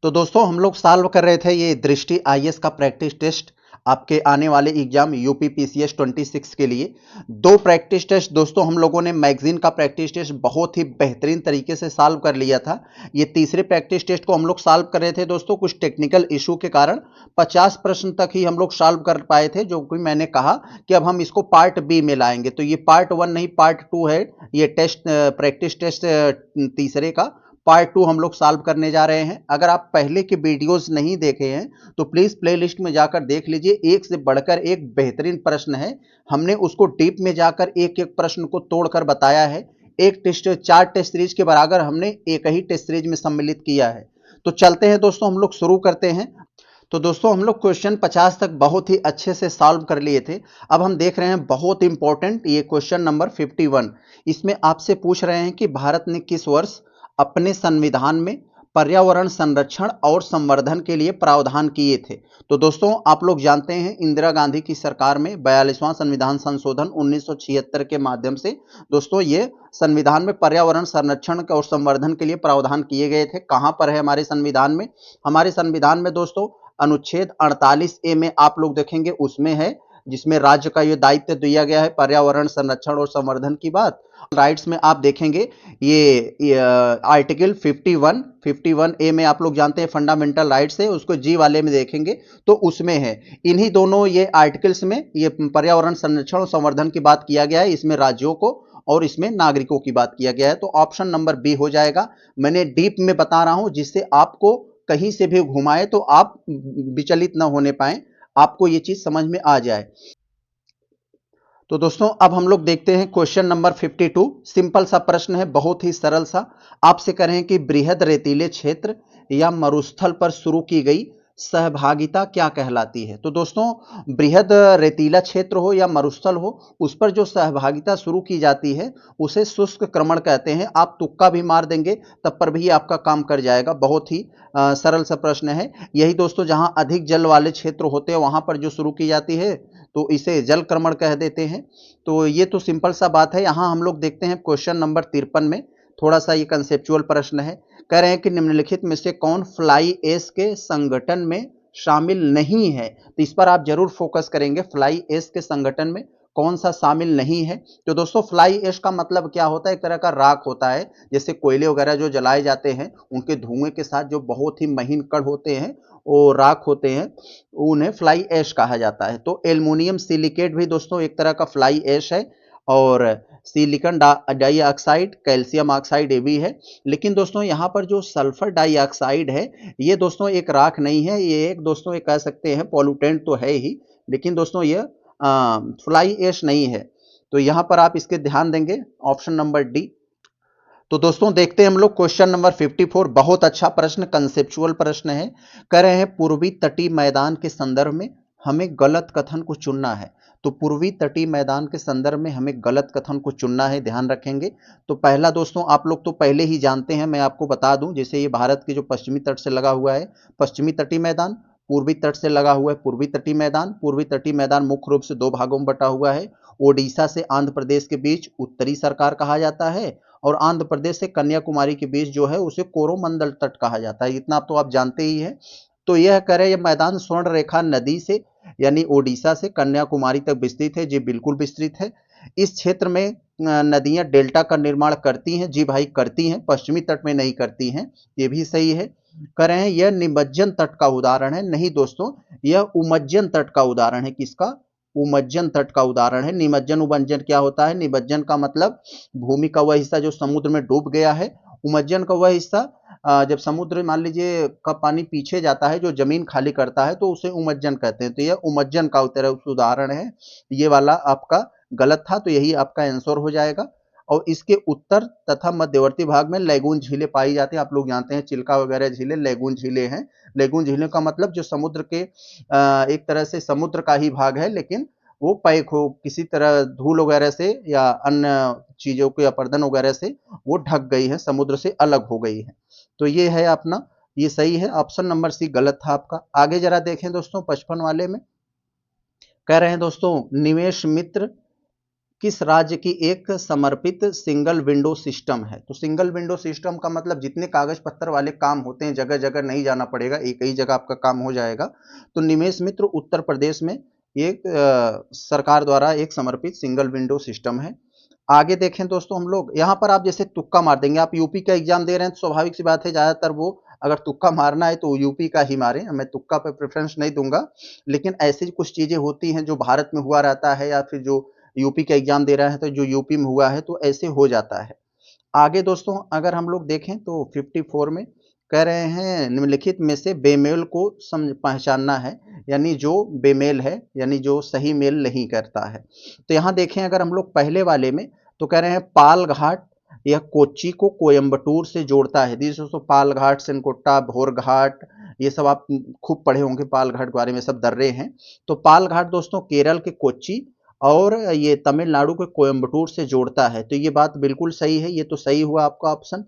तो दोस्तों हम लोग सॉल्व कर रहे थे ये दृष्टि आईएएस का प्रैक्टिस टेस्ट आपके आने वाले एग्जाम यूपी पीसीएस 26 के लिए। दो प्रैक्टिस टेस्ट दोस्तों हम लोगों ने मैगजीन का प्रैक्टिस टेस्ट बहुत ही बेहतरीन तरीके से सॉल्व कर लिया था। ये तीसरे प्रैक्टिस टेस्ट को हम लोग सॉल्व कर रहे थे दोस्तों, कुछ टेक्निकल इशू के कारण 50 प्रश्न तक ही हम लोग सॉल्व कर पाए थे, जो कि मैंने कहा कि अब हम इसको पार्ट बी में लाएंगे। तो ये पार्ट 1 नहीं पार्ट 2 है, ये टेस्ट प्रैक्टिस टेस्ट तीसरे का पार्ट 2 हम लोग सॉल्व करने जा रहे हैं। अगर आप पहले के वीडियोस नहीं देखे हैं तो प्लीज प्लेलिस्ट में जाकर देख लीजिए, एक से बढ़कर एक बेहतरीन प्रश्न है। हमने उसको डीप में जाकर एक एक प्रश्न को तोड़कर बताया है। एक टेस्ट 4 टेस्ट सीरीज के बराबर हमने एक ही टेस्ट सीरीज में सम्मिलित किया है। तो चलते हैं दोस्तों, हम लोग शुरू करते हैं। तो दोस्तों हम लोग क्वेश्चन 50 तक बहुत ही अच्छे से सॉल्व कर लिए थे। अब हम देख रहे हैं बहुत इंपॉर्टेंट ये क्वेश्चन नंबर 51। इसमें आपसे पूछ रहे हैं कि भारत ने किस वर्ष अपने संविधान में पर्यावरण संरक्षण और संवर्धन के लिए प्रावधान किए थे। तो दोस्तों आप लोग जानते हैं इंदिरा गांधी की सरकार में 42वां संविधान संशोधन 1976 के माध्यम से दोस्तों ये संविधान में पर्यावरण संरक्षण और संवर्धन के लिए प्रावधान किए गए थे। कहां पर है हमारे संविधान में? हमारे संविधान में दोस्तों अनुच्छेद 48A में आप लोग देखेंगे उसमें है, जिसमें राज्य का ये दायित्व दिया गया है पर्यावरण संरक्षण और संवर्धन की बात। राइट्स में आप देखेंगे ये आर्टिकल 51A में आप लोग जानते हैं फंडामेंटल राइट्स है, उसको जी वाले में देखेंगे तो उसमें है। इन्हीं दोनों ये आर्टिकल्स में ये पर्यावरण संरक्षण और संवर्धन की बात किया गया है, इसमें राज्यों को और इसमें नागरिकों की बात किया गया है। तो ऑप्शन नंबर बी हो जाएगा। मैंने डीप में बता रहा हूं जिससे आपको कहीं से भी घुमाए तो आप विचलित न होने पाए, आपको ये चीज समझ में आ जाए। तो दोस्तों अब हम लोग देखते हैं क्वेश्चन नंबर 52। सिंपल सा प्रश्न है, बहुत ही सरल सा। आपसे करें कि बृहद रेतीले क्षेत्र या मरुस्थल पर शुरू की गई सहभागिता क्या कहलाती है। तो दोस्तों बृहद रेतीला क्षेत्र हो या मरुस्थल हो, उस पर जो सहभागिता शुरू की जाती है उसे शुष्क क्रमण कहते हैं। आप तुक्का भी मार देंगे तब पर भी आपका काम कर जाएगा। बहुत ही सरल सा प्रश्न है। यही दोस्तों जहां अधिक जल वाले क्षेत्र होते हैं वहां पर जो शुरू की जाती है तो इसे जल क्रमण कह देते हैं। तो ये तो सिंपल सा बात है। यहां हम लोग देखते हैं क्वेश्चन नंबर 53 में थोड़ा सा ये कंसेप्चुअल प्रश्न है। कह रहे हैं कि निम्नलिखित में से कौन फ्लाई ऐश के संगठन में शामिल नहीं है। तो इस पर आप जरूर फोकस करेंगे, फ्लाई ऐश के संगठन में कौन सा शामिल नहीं है। तो दोस्तों फ्लाई ऐश का मतलब क्या होता है? एक तरह का राख होता है, जैसे कोयले वगैरह जो जलाए जाते हैं उनके धुएं के साथ जो बहुत ही महीन कण होते हैं वो राख होते हैं, उन्हें फ्लाई ऐश कहा जाता है। तो एल्युमिनियम सिलिकेट भी दोस्तों एक तरह का फ्लाई ऐश है, और सिलिकॉन डाइऑक्साइड, कैल्शियम ऑक्साइड ये भी है। लेकिन दोस्तों यहाँ पर जो सल्फर डाइऑक्साइड है ये दोस्तों एक राख नहीं है, ये एक दोस्तों ये कह सकते हैं पॉल्यूटेंट तो है ही, लेकिन दोस्तों ये फ्लाई ऐश नहीं है। तो यहाँ पर आप इसके ध्यान देंगे, ऑप्शन नंबर डी। तो दोस्तों देखते हैं हम लोग क्वेश्चन नंबर 54। बहुत अच्छा प्रश्न, कंसेप्चुअल प्रश्न है। कह रहे हैं पूर्वी तटीय मैदान के संदर्भ में हमें गलत कथन को चुनना है। तो पूर्वी तटीय मैदान के संदर्भ में हमें गलत कथन को चुनना है, ध्यान रखेंगे। तो पहला दोस्तों आप लोग तो पहले ही जानते हैं, मैं आपको बता दूं, जैसे ये भारत के जो पश्चिमी तट से लगा हुआ है पश्चिमी तटीय मैदान, पूर्वी तट से लगा हुआ है पूर्वी तटीय मैदान। पूर्वी तटीय मैदान मुख्य रूप से दो भागों में बटा हुआ है। ओडिशा से आंध्र प्रदेश के बीच उत्तरी सरकार कहा जाता है, और आंध्र प्रदेश से कन्याकुमारी के बीच जो है उसे कोरोमंडल तट कहा जाता है। इतना तो आप जानते ही हैं। तो यह करें, यह मैदान स्वर्ण रेखा नदी से यानी ओडिशा से कन्याकुमारी तक विस्तृत है। जी बिल्कुल विस्तृत है। इस क्षेत्र में नदियां डेल्टा का निर्माण करती हैं। जी भाई करती हैं, पश्चिमी तट में नहीं करती हैं, ये भी सही है। कह रहे हैं यह निमज्जन तट का उदाहरण है। नहीं दोस्तों, यह उमज्जन तट का उदाहरण है। किसका? उमज्जन तट का उदाहरण है। निमज्जन उमज्जन क्या होता है? निमज्जन का मतलब भूमि का वह हिस्सा जो समुद्र में डूब गया है। उमज्जन का वह हिस्सा जब समुद्र मान लीजिए का पानी पीछे जाता है, जो जमीन खाली करता है, तो उसे उमज्जन कहते हैं। तो यह उमज्जन का उदाहरण है। ये वाला आपका गलत था, तो यही आपका आंसर हो जाएगा। और इसके उत्तर तथा मध्यवर्ती भाग में लैगून झीलें पाई जाती हैं। आप लोग जानते हैं चिल्का वगैरह झीलें लैगून झीलें हैं। लैगून झीलें का मतलब जो समुद्र के एक तरह से समुद्र का ही भाग है, लेकिन वो पैक हो किसी तरह धूल वगैरह से या अन्य चीजों के अपरदन वगैरह से वो ढक गई है, समुद्र से अलग हो गई है। तो ये है अपना, ये सही है। ऑप्शन नंबर सी गलत था आपका। आगे जरा देखें दोस्तों 55 वाले में। कह रहे हैं दोस्तों निवेश मित्र किस राज्य की एक समर्पित सिंगल विंडो सिस्टम है? तो सिंगल विंडो सिस्टम का मतलब जितने कागज पत्तर वाले काम होते हैं जगह जगह नहीं जाना पड़ेगा, एक ही जगह आपका काम हो जाएगा। तो निमेश मित्र उत्तर प्रदेश में एक सरकार द्वारा एक समर्पित सिंगल विंडो सिस्टम है। आगे देखें दोस्तों, हम लोग यहाँ पर आप जैसे तुक्का मार देंगे, आप यूपी का एग्जाम दे रहे हैं तो स्वाभाविक सी बात है ज्यादातर वो अगर तुक्का मारना है तो यूपी का ही मारें, मैं तुक्का पे प्रेफरेंस नहीं दूंगा। लेकिन ऐसी कुछ चीजें होती हैं जो भारत में हुआ रहता है या फिर जो यूपी का एग्जाम दे रहा है तो जो यूपी में हुआ है तो ऐसे हो जाता है। आगे दोस्तों अगर हम लोग देखें तो 54 में कह रहे हैं निम्नलिखित में से बेमेल को समझ पहचानना है, यानी जो बेमेल है यानी जो सही मेल नहीं करता है। तो यहाँ देखें अगर हम लोग पहले वाले में तो कह रहे हैं पाल घाट यह कोच्चि को कोयम्बटूर से जोड़ता है। दोस्तों पाल घाट, सेनकोट्टा, भोर घाट, ये सब आप खूब पढ़े होंगे, पाल घाट के बारे में सब दर्रे हैं। तो पाल घाट दोस्तों केरल के कोच्चि और ये तमिलनाडु के कोयम्बटूर से जोड़ता है। तो ये बात बिल्कुल सही है, ये तो सही हुआ आपका ऑप्शन।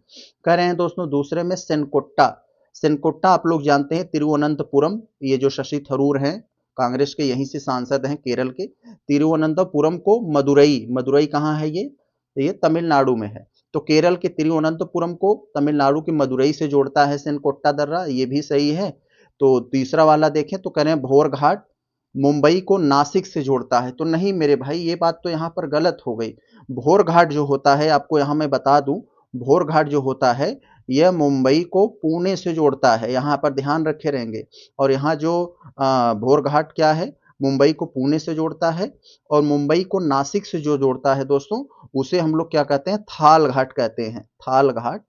कह रहे हैं दोस्तों दूसरे में सेनकोट्टा, सेनकोट्टा आप लोग जानते हैं तिरुवनंतपुरम, ये जो शशि थरूर हैं कांग्रेस के यहीं से सांसद हैं केरल के। तिरुवनंतपुरम को मदुरई, मदुरई कहाँ है ये तमिलनाडु में है। तो केरल के तिरुवनंतपुरम को तमिलनाडु के मदुरई से जोड़ता है सेनकोट्टा दर्रा, ये भी सही है। तो तीसरा वाला देखें तो कह रहे हैं भोर घाट मुंबई को नासिक से जोड़ता है। तो नहीं मेरे भाई, ये बात तो यहाँ पर गलत हो गई। भोर घाट जो होता है आपको यहाँ मैं बता दूं, भोर घाट जो होता है यह मुंबई को पुणे से जोड़ता है, यहाँ पर ध्यान रखे रहेंगे। और यहाँ जो भोर घाट क्या है, मुंबई को पुणे से जोड़ता है और मुंबई को नासिक से जो जोड़ता है दोस्तों उसे हम लोग क्या कहते हैं, थाल घाट कहते हैं। थाल घाट,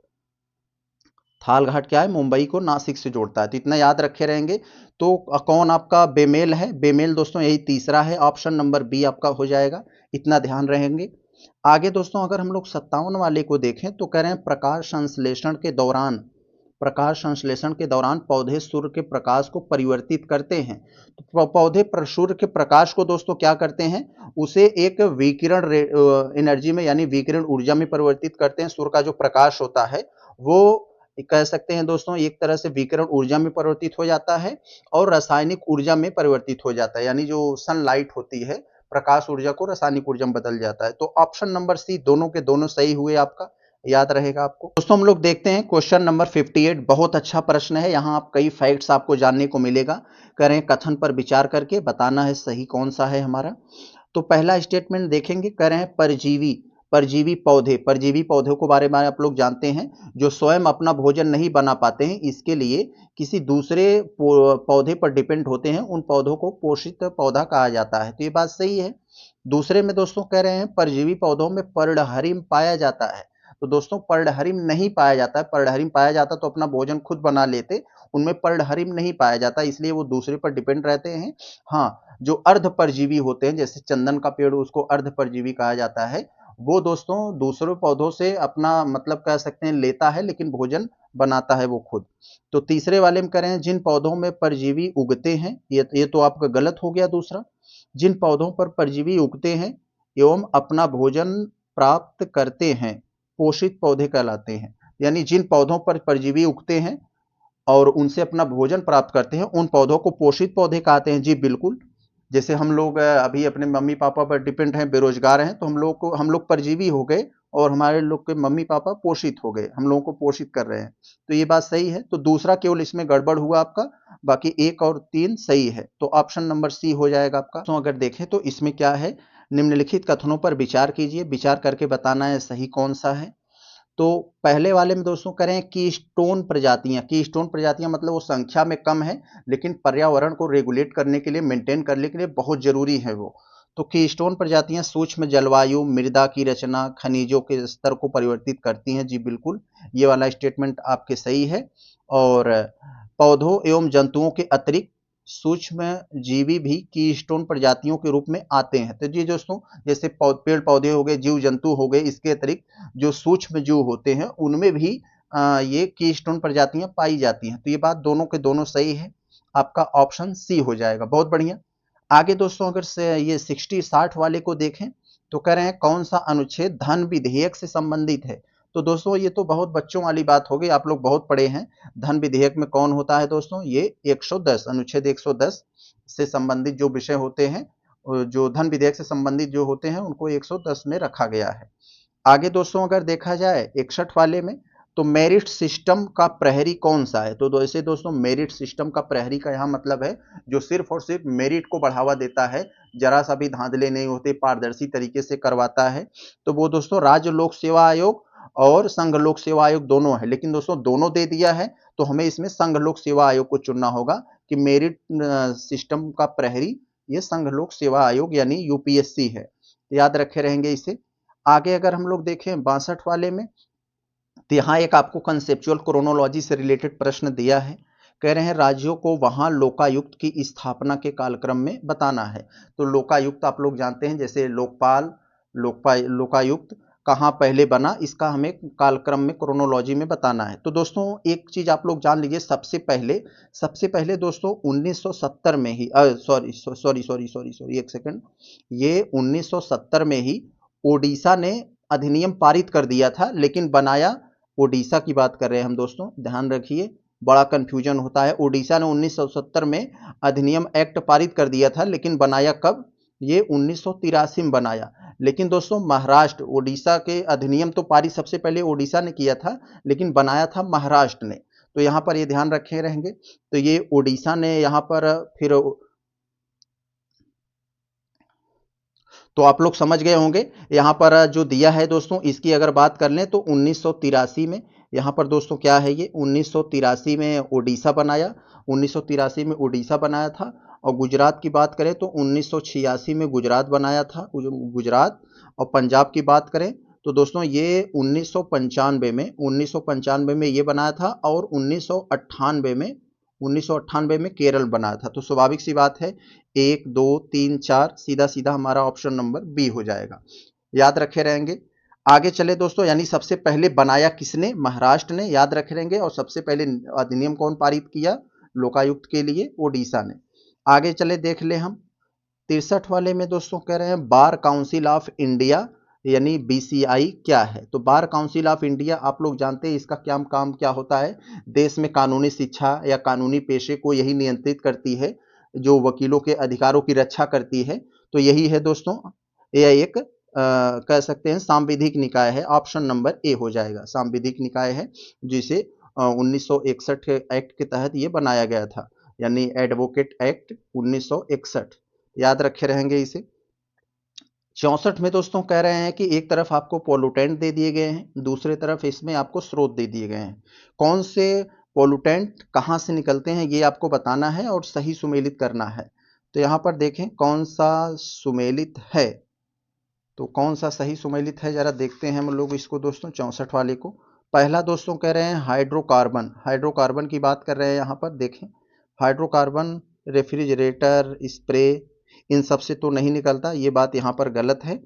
थाल घाट क्या है, मुंबई को नासिक से जोड़ता है। तो इतना याद रखे रहेंगे। तो कौन आपका बेमेल है? बेमेल दोस्तों यही तीसरा है, ऑप्शन नंबर बी आपका हो जाएगा, इतना ध्यान रहेंगे। आगे दोस्तों अगर हम लोग 57 वाले को देखें तो कह रहे हैं प्रकाश संश्लेषण के दौरान, प्रकाश संश्लेषण के दौरान पौधे सूर्य के प्रकाश को परिवर्तित करते हैं। तो पौधे सूर्य के प्रकाश को दोस्तों क्या करते हैं, उसे एक विकिरण एनर्जी में यानी विकिरण ऊर्जा में परिवर्तित करते हैं। सूर्य का जो प्रकाश होता है वो कह सकते हैं दोस्तों एक तरह से विकिरण ऊर्जा में परिवर्तित हो जाता है और रासायनिक ऊर्जा में परिवर्तित हो जाता है, यानी जो सनलाइट होती है प्रकाश ऊर्जा को रासायनिक ऊर्जा में बदल जाता है। तो ऑप्शन नंबर सी दोनों के दोनों सही हुए, आपका याद रहेगा आपको। दोस्तों हम लोग देखते हैं क्वेश्चन नंबर 58, बहुत अच्छा प्रश्न है। यहाँ आप कई फैक्ट्स आपको जानने को मिलेगा। करें कथन पर विचार करके बताना है सही कौन सा है हमारा। तो पहला स्टेटमेंट देखेंगे, कह रहे हैं परजीवी, परजीवी पौधे, परजीवी पौधों को बारे में आप लोग जानते हैं जो स्वयं अपना भोजन नहीं बना पाते हैं, इसके लिए किसी दूसरे पौधे पर डिपेंड होते हैं, उन पौधों को पोषित पौधा कहा जाता है। तो ये बात सही है। दूसरे में दोस्तों कह रहे हैं परजीवी पौधों में पर्णहरिम पाया जाता है। तो दोस्तों पर्णहरिम नहीं पाया जाता है, पर्णहरिम पाया जाता तो अपना भोजन खुद बना लेते, उनमें पर्णहरिम नहीं पाया जाता, इसलिए वो दूसरे पर डिपेंड रहते हैं। हाँ, जो अर्ध परजीवी होते हैं जैसे चंदन का पेड़ उसको अर्ध परजीवी कहा जाता है, वो दोस्तों दूसरे पौधों से अपना मतलब कह सकते हैं लेता है लेकिन भोजन बनाता है वो खुद। तो तीसरे वाले में कह रहे हैं जिन पौधों में परजीवी उगते हैं, ये तो आपका गलत हो गया दूसरा। जिन पौधों पर परजीवी उगते हैं एवं अपना भोजन प्राप्त करते हैं पोषित पौधे कहलाते हैं। यानी जिन पौधों पर परजीवी उगते हैं और उनसे अपना भोजन प्राप्त करते हैं उन पौधों को पोषित पौधे कहते हैं। जी बिल्कुल, जैसे हम लोग अभी अपने मम्मी पापा पर डिपेंड हैं, बेरोजगार हैं, तो हम लोग परजीवी हो गए और हमारे लोग के मम्मी पापा पोषित हो गए, हम लोगों को पोषित कर रहे हैं। तो ये बात सही है। तो दूसरा केवल इसमें गड़बड़ हुआ आपका, बाकी 1 और 3 सही है। तो ऑप्शन नंबर सी हो जाएगा आपका। तो अगर देखें तो इसमें क्या है, निम्नलिखित कथनों पर विचार कीजिए, विचार करके बताना है सही कौन सा है। तो पहले वाले में दोस्तों करें कीस्टोन प्रजातियां, कीस्टोन प्रजातियां मतलब वो संख्या में कम है लेकिन पर्यावरण को रेगुलेट करने के लिए, मेंटेन करने के लिए बहुत जरूरी है वो। तो कीस्टोन प्रजातियां सूक्ष्म जलवायु, मृदा की रचना, खनिजों के स्तर को परिवर्तित करती हैं। जी बिल्कुल, ये वाला स्टेटमेंट आपके सही है। और पौधों एवं जंतुओं के अतिरिक्त सूक्ष्म जीवी भी कीस्टोन प्रजातियों के रूप में आते हैं। तो जी दोस्तों जैसे पेड़ पौधे हो गए, जीव जंतु हो गए, इसके अतिरिक्त जो सूक्ष्म जीव होते हैं उनमें भी ये कीस्टोन प्रजातियां पाई जाती हैं। तो ये बात दोनों के दोनों सही है, आपका ऑप्शन सी हो जाएगा। बहुत बढ़िया। आगे दोस्तों अगर से ये 60-60 वाले को देखें तो कह रहे हैं कौन सा अनुच्छेद धन विधेयक से संबंधित है। तो दोस्तों ये तो बहुत बच्चों वाली बात हो गई, आप लोग बहुत पढ़े हैं। धन विधेयक में कौन होता है दोस्तों, ये 110, अनुच्छेद 110 से संबंधित जो विषय होते हैं जो धन विधेयक से संबंधित जो होते हैं उनको 110 में रखा गया है। आगे दोस्तों अगर देखा जाए 61 वाले में, तो मेरिट सिस्टम का प्रहरी कौन सा है? तो ऐसे दोस्तों मेरिट सिस्टम का प्रहरी का यहाँ मतलब है जो सिर्फ और सिर्फ मेरिट को बढ़ावा देता है, जरा सा भी धांधले नहीं होते, पारदर्शी तरीके से करवाता है, तो वो दोस्तों राज्य लोक सेवा आयोग और संघ लोक सेवा आयोग दोनों है। लेकिन दोस्तों दोनों दे दिया है तो हमें इसमें संघ लोक सेवा आयोग को चुनना होगा कि मेरिट सिस्टम का प्रहरी ये संघ लोक सेवा आयोग यानी यूपीएससी है, याद रखे रहेंगे इसे। आगे अगर हम लोग देखें 62 वाले में, तो यहाँ एक आपको कंसेप्चुअल क्रोनोलॉजी से रिलेटेड प्रश्न दिया है। कह रहे हैं राज्यों को वहां लोकायुक्त की स्थापना के कालक्रम में बताना है। तो लोकायुक्त आप लोग जानते हैं, जैसे लोकपाल, लोकायुक्त कहाँ पहले बना, इसका हमें कालक्रम में क्रोनोलॉजी में बताना है। तो दोस्तों एक चीज आप लोग जान लीजिए, सबसे पहले दोस्तों 1970 में ही सॉरी एक सेकंड, ये 1970 में ही ओडिशा ने अधिनियम पारित कर दिया था, लेकिन बनाया ओडिशा की बात कर रहे हैं हम दोस्तों, ध्यान रखिए, बड़ा कंफ्यूजन होता है। ओडिशा ने 1970 में अधिनियम एक्ट पारित कर दिया था, लेकिन बनाया कब? ये 1983 में बनाया। लेकिन दोस्तों महाराष्ट्र, ओडिशा के अधिनियम तो पारित सबसे पहले ओडिशा ने किया था, लेकिन बनाया था महाराष्ट्र ने। तो यहाँ पर ये ध्यान रखे रहेंगे। तो ये ओडिशा ने यहाँ पर फिर, तो आप लोग समझ गए होंगे यहाँ पर जो दिया है दोस्तों, इसकी अगर बात कर लें तो 1983 में यहाँ पर दोस्तों क्या है, ये 1983 में ओडिशा बनाया, 1983 में ओडिशा बनाया था। और गुजरात की बात करें तो 1986 में गुजरात बनाया था, गुजरात। और पंजाब की बात करें तो दोस्तों ये 1995 में ये बनाया था, और 1998 में केरल बनाया था। तो स्वाभाविक सी बात है 1 2 3 4 सीधा सीधा हमारा ऑप्शन नंबर बी हो जाएगा, याद रखे रहेंगे। आगे चले दोस्तों, यानी सबसे पहले बनाया किसने? महाराष्ट्र ने, याद रखे रहेंगे। और सबसे पहले अधिनियम कौन पारित किया लोकायुक्त के लिए? ओडिशा ने। आगे चले देख ले हम 63 वाले में दोस्तों, कह रहे हैं बार काउंसिल ऑफ इंडिया यानी बीसीआई क्या है? तो बार काउंसिल ऑफ इंडिया आप लोग जानते हैं इसका क्या काम क्या होता है, देश में कानूनी शिक्षा या कानूनी पेशे को यही नियंत्रित करती है, जो वकीलों के अधिकारों की रक्षा करती है। तो यही है दोस्तों, यह एक कह सकते हैं सांविधिक निकाय है, ऑप्शन नंबर ए हो जाएगा, सांविधिक निकाय है, जिसे 1961 एक्ट के तहत ये बनाया गया था, यानी एडवोकेट एक्ट 1961, याद रखे रहेंगे इसे। 64 में दोस्तों कह रहे हैं कि एक तरफ आपको पोलूटेंट दे दिए गए हैं, दूसरी तरफ इसमें आपको स्रोत दे दिए गए हैं। कौन से पोलूटेंट कहाँ से निकलते हैं ये आपको बताना है और सही सुमेलित करना है। तो यहाँ पर देखें कौन सा सुमेलित है, तो कौन सा सही सुमेलित है जरा देखते हैं हम लोग इसको दोस्तों 64 वाले को। पहला दोस्तों कह रहे हैं हाइड्रोकार्बन, हाइड्रोकार्बन की बात कर रहे हैं यहाँ पर, देखें हाइड्रोकार्बन रेफ्रिजरेटर, स्प्रे, इन सब से तो नहीं निकलता, ये बात यहाँ पर गलत है।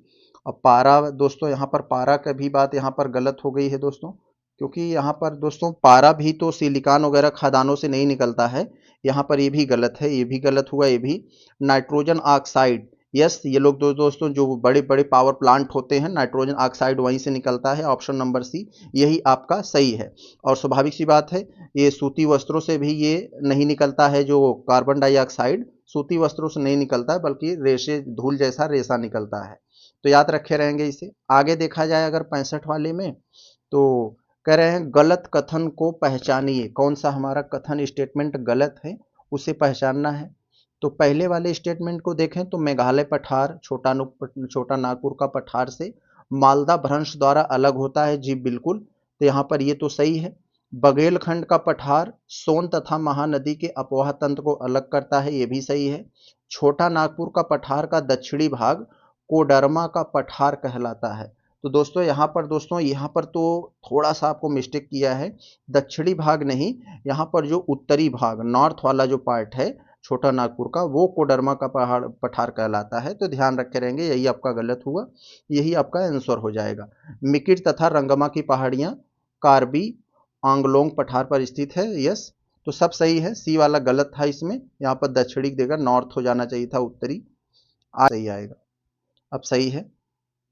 अब पारा दोस्तों, यहाँ पर पारा का भी बात यहाँ पर गलत हो गई है दोस्तों, क्योंकि यहाँ पर दोस्तों पारा भी तो सिलिकॉन वगैरह खदानों से नहीं निकलता है, यहाँ पर ये भी गलत है, ये भी गलत हुआ ये भी। नाइट्रोजन ऑक्साइड, यस, ये लोग दोस्तों जो बड़े बड़े पावर प्लांट होते हैं, नाइट्रोजन ऑक्साइड वहीं से निकलता है, ऑप्शन नंबर सी यही आपका सही है। और स्वाभाविक सी बात है ये सूती वस्त्रों से भी ये नहीं निकलता है, जो कार्बन डाइऑक्साइड सूती वस्त्रों से नहीं निकलता है, बल्कि रेशे, धूल जैसा रेशा निकलता है। तो याद रखे रहेंगे इसे। आगे देखा जाए अगर 65 वाले में, तो कह रहे हैं गलत कथन को पहचानिए, कौन सा हमारा कथन स्टेटमेंट गलत है उसे पहचानना है। तो पहले वाले स्टेटमेंट को देखें तो मेघालय पठार छोटा नागपुर का पठार से मालदा भ्रंश द्वारा अलग होता है, जी बिल्कुल, तो यहाँ पर ये तो सही है। बघेलखंड का पठार सोन तथा महानदी के अपवाह तंत्र को अलग करता है, ये भी सही है। छोटा नागपुर का पठार का दक्षिणी भाग कोडरमा का पठार कहलाता है। तो दोस्तों यहाँ पर तो थोड़ा सा आपको मिस्टेक किया है, दक्षिणी भाग नहीं, यहाँ पर जो उत्तरी भाग नॉर्थ वाला जो पार्ट है छोटा नागपुर का, वो कोडरमा का पठार कहलाता है। तो ध्यान रखे रहेंगे, यही आपका गलत हुआ, यही आपका आंसर हो जाएगा। मिकिर तथा रंगमा की पहाड़ियां कार्बी आंगलोंग पठार पर स्थित है, यस, तो सब सही है, सी वाला गलत था इसमें, यहाँ पर दक्षिणी देगा, नॉर्थ हो जाना चाहिए था, उत्तरी आ सही आएगा। अब सही है।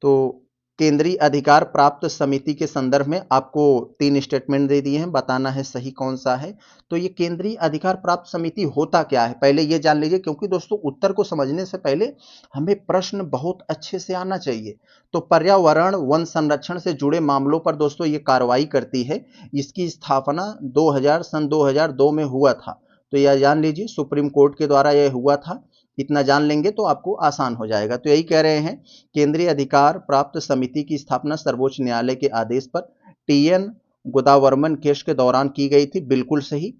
तो केंद्रीय अधिकार प्राप्त समिति के संदर्भ में आपको 3 स्टेटमेंट दे दिए हैं, बताना है सही कौन सा है। तो ये केंद्रीय अधिकार प्राप्त समिति होता क्या है, पहले ये जान लीजिए, क्योंकि दोस्तों उत्तर को समझने से पहले हमें प्रश्न बहुत अच्छे से आना चाहिए। तो पर्यावरण वन संरक्षण से जुड़े मामलों पर दोस्तों ये कार्रवाई करती है। इसकी स्थापना 2002 में हुआ था। तो यह जान लीजिए सुप्रीम कोर्ट के द्वारा यह हुआ था। इतना जान लेंगे तो आपको आसान हो जाएगा। तो यही कह रहे हैं, केंद्रीय अधिकार प्राप्त समिति की स्थापना सर्वोच्च न्यायालय के आदेश पर टीएन गोदावर्मन केस के दौरान की गई थी। बिल्कुल सही।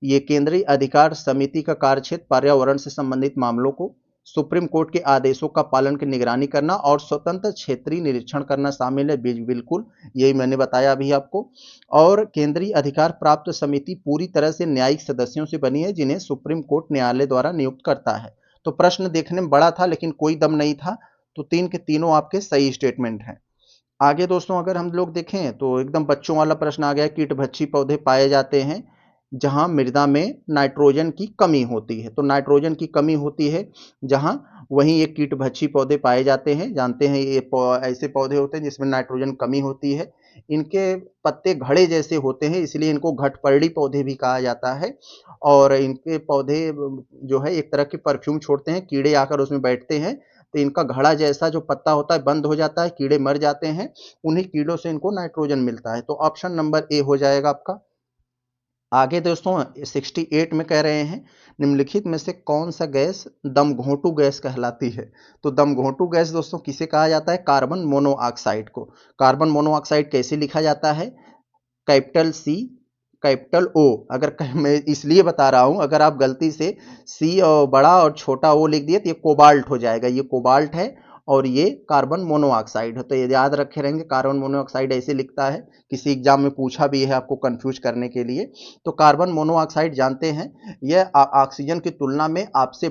ये केंद्रीय अधिकार समिति का कार्यक्षेत्र पर्यावरण से संबंधित मामलों को सुप्रीम कोर्ट के आदेशों का पालन की निगरानी करना और स्वतंत्र क्षेत्रीय निरीक्षण करना शामिल है। बिल्कुल यही मैंने बताया अभी आपको। और केंद्रीय अधिकार प्राप्त समिति पूरी तरह से न्यायिक सदस्यों से बनी है, जिन्हें सुप्रीम कोर्ट न्यायालय द्वारा नियुक्त करता है। तो प्रश्न देखने में बड़ा था लेकिन कोई दम नहीं था। तो 3 के तीनों आपके सही स्टेटमेंट हैं। आगे दोस्तों अगर हम लोग देखें तो एकदम बच्चों वाला प्रश्न आ गया। कीटभक्षी पौधे पाए जाते हैं जहां मृदा में नाइट्रोजन की कमी होती है। तो नाइट्रोजन की कमी होती है जहां, वहीं ये कीटभक्षी पौधे पाए जाते हैं। जानते हैं ये ऐसे पौधे होते हैं जिसमें नाइट्रोजन कमी होती है। इनके पत्ते घड़े जैसे होते हैं, इसलिए इनको घटपर्णी पौधे भी कहा जाता है। और इनके पौधे जो है एक तरह के परफ्यूम छोड़ते हैं, कीड़े आकर उसमें बैठते हैं तो इनका घड़ा जैसा जो पत्ता होता है बंद हो जाता है, कीड़े मर जाते हैं, उन्हीं कीड़ों से इनको नाइट्रोजन मिलता है। तो ऑप्शन नंबर ए हो जाएगा आपका। आगे दोस्तों 68 में कह रहे हैं, निम्नलिखित में से कौन सा गैस दम घोंटू गैस कहलाती है। तो दम घोंटू गैस दोस्तों किसे कहा जाता है, कार्बन मोनोऑक्साइड को। कार्बन मोनोऑक्साइड कैसे लिखा जाता है, कैपिटल सी कैपिटल ओ। अगर मैं इसलिए बता रहा हूं, अगर आप गलती से सी और बड़ा और छोटा ओ लिख दिए तो ये कोबाल्ट हो जाएगा। ये कोबाल्ट है और ये कार्बन मोनोऑक्साइड है। तो ये याद रखे रहेंगे, कार्बन मोनोऑक्साइड ऐसे लिखता है। किसी एग्जाम में पूछा भी है आपको कंफ्यूज करने के लिए। तो कार्बन मोनोऑक्साइड जानते हैं, यह ऑक्सीजन की तुलना में आपके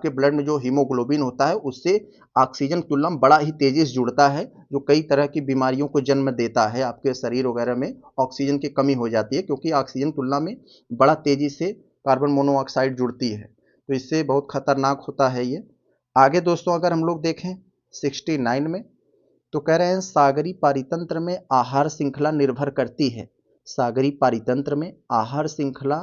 ब्लड में जो हीमोग्लोबिन होता है उससे ऑक्सीजन की तुलना में बड़ा ही तेजी से जुड़ता है, जो कई तरह की बीमारियों को जन्म देता है। आपके शरीर वगैरह में ऑक्सीजन की कमी हो जाती है क्योंकि ऑक्सीजन की तुलना में बड़ा तेजी से कार्बन मोनोऑक्साइड जुड़ती है। तो इससे बहुत खतरनाक होता है ये। आगे दोस्तों अगर हम लोग देखें 69 में, तो कह रहे हैं सागरी पारितंत्र में आहार श्रृंखला निर्भर करती है। सागरी पारितंत्र में आहार श्रृंखला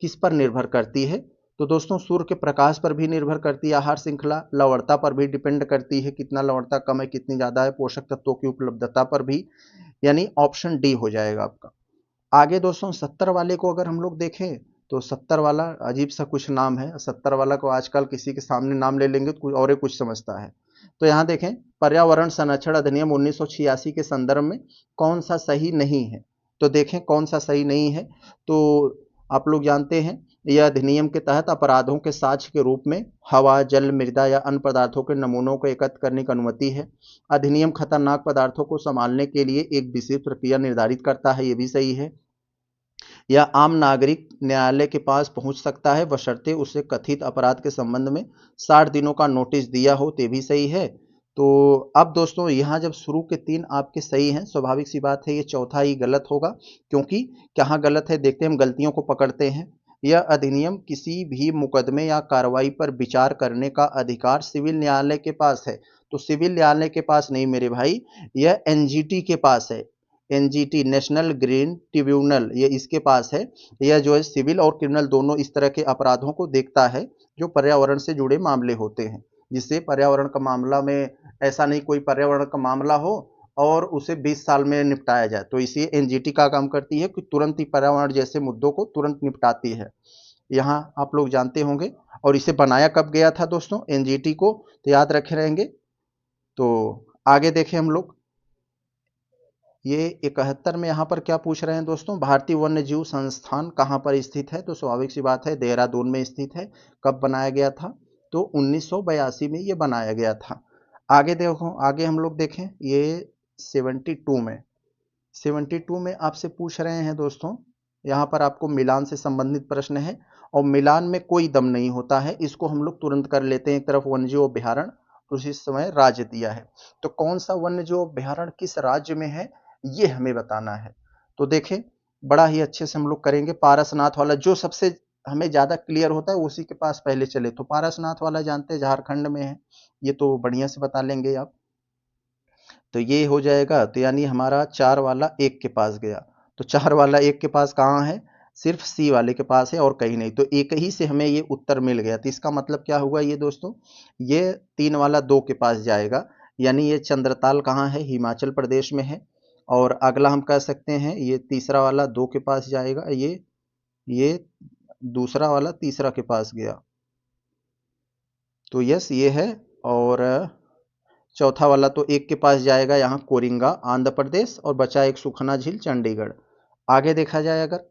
किस पर निर्भर करती है। तो दोस्तों सूर्य के प्रकाश पर भी निर्भर करती है आहार श्रृंखला, लवणता पर भी डिपेंड करती है, कितना लवणता कम है कितनी ज्यादा है, पोषक तत्वों की उपलब्धता पर भी। यानी ऑप्शन डी हो जाएगा आपका। आगे दोस्तों 70 वाले को अगर हम लोग देखें तो 70 वाला अजीब सा कुछ नाम है। 70 वाला को आजकल किसी के सामने नाम ले लेंगे तो कोई और ही कुछ समझता है। तो यहाँ देखें, पर्यावरण संरक्षण अधिनियम 1986 के संदर्भ में कौन सा सही नहीं है। तो देखें कौन सा सही नहीं है। तो आप लोग जानते हैं, यह अधिनियम के तहत अपराधों के साक्ष्य के रूप में हवा, जल, मृदा या अन्य पदार्थों के नमूनों को एकत्र करने की अनुमति है। अधिनियम खतरनाक पदार्थों को संभालने के लिए एक विशेष प्रक्रिया निर्धारित करता है, ये भी सही है। या आम नागरिक न्यायालय के पास पहुंच सकता है बशर्ते उसे कथित अपराध के संबंध में 60 दिनों का नोटिस दिया हो, तो भी सही है। तो अब दोस्तों यहाँ जब शुरू के 3 आपके सही हैं, स्वाभाविक सी बात है ये चौथा ही गलत होगा। क्योंकि कहाँ गलत है देखते हैं, हम गलतियों को पकड़ते हैं। यह अधिनियम किसी भी मुकदमे या कार्रवाई पर विचार करने का अधिकार सिविल न्यायालय के पास है। तो सिविल न्यायालय के पास नहीं मेरे भाई, यह एनजीटी के पास है। एनजीटी नेशनल ग्रीन ट्रिब्यूनल, ये इसके पास है। यह जो है सिविल और क्रिमिनल दोनों इस तरह के अपराधों को देखता है जो पर्यावरण से जुड़े मामले होते हैं। जिससे पर्यावरण का मामला में ऐसा नहीं कोई पर्यावरण का मामला हो और उसे 20 साल में निपटाया जाए। तो इसी एनजीटी का काम करती है कि तुरंत ही पर्यावरण जैसे मुद्दों को तुरंत निपटाती है। यहाँ आप लोग जानते होंगे। और इसे बनाया कब गया था दोस्तों एनजीटी को, तो याद रखे रहेंगे। तो आगे देखें हम लोग, ये 71 में यहाँ पर क्या पूछ रहे हैं दोस्तों, भारतीय वन्य जीव संस्थान कहाँ पर स्थित है। तो स्वाभाविक सी बात है देहरादून में स्थित है। कब बनाया गया था, तो 1982 में ये बनाया गया था। आगे देखो, आगे हम लोग देखें ये 72 में आपसे पूछ रहे हैं दोस्तों, यहाँ पर आपको मिलान से संबंधित प्रश्न है। और मिलान में कोई दम नहीं होता है, इसको हम लोग तुरंत कर लेते हैं। एक तरफ वन्यजीव अभ्यारण्य, उसी समय राज्य दिया है। तो कौन सा वन्यजीव अभ्यारण्य किस राज्य में है ये हमें बताना है। तो देखें बड़ा ही अच्छे से हम लोग करेंगे। पारसनाथ वाला जो सबसे हमें ज्यादा क्लियर होता है उसी के पास पहले चले। तो पारसनाथ वाला जानते हैं झारखंड में है, ये तो बढ़िया से बता लेंगे आप। तो ये हो जाएगा, तो यानी हमारा 4 वाला 1 के पास गया। तो 4 वाला 1 के पास कहाँ है? सिर्फ सी वाले के पास है और कहीं नहीं। तो एक ही से हमें ये उत्तर मिल गया। तो इसका मतलब क्या हुआ ये दोस्तों? ये 3 वाला 2 के पास जाएगा, यानी ये चंद्रताल कहाँ है? हिमाचल प्रदेश में है। और अगला हम कह सकते हैं ये तीसरा वाला 2 के पास जाएगा, ये दूसरा वाला तीसरा के पास गया। तो यस ये है। और चौथा वाला तो 1 के पास जाएगा, यहाँ कोरिंगा आंध्र प्रदेश, और बचा एक सुखना झील चंडीगढ़। आगे देखा जाए अगर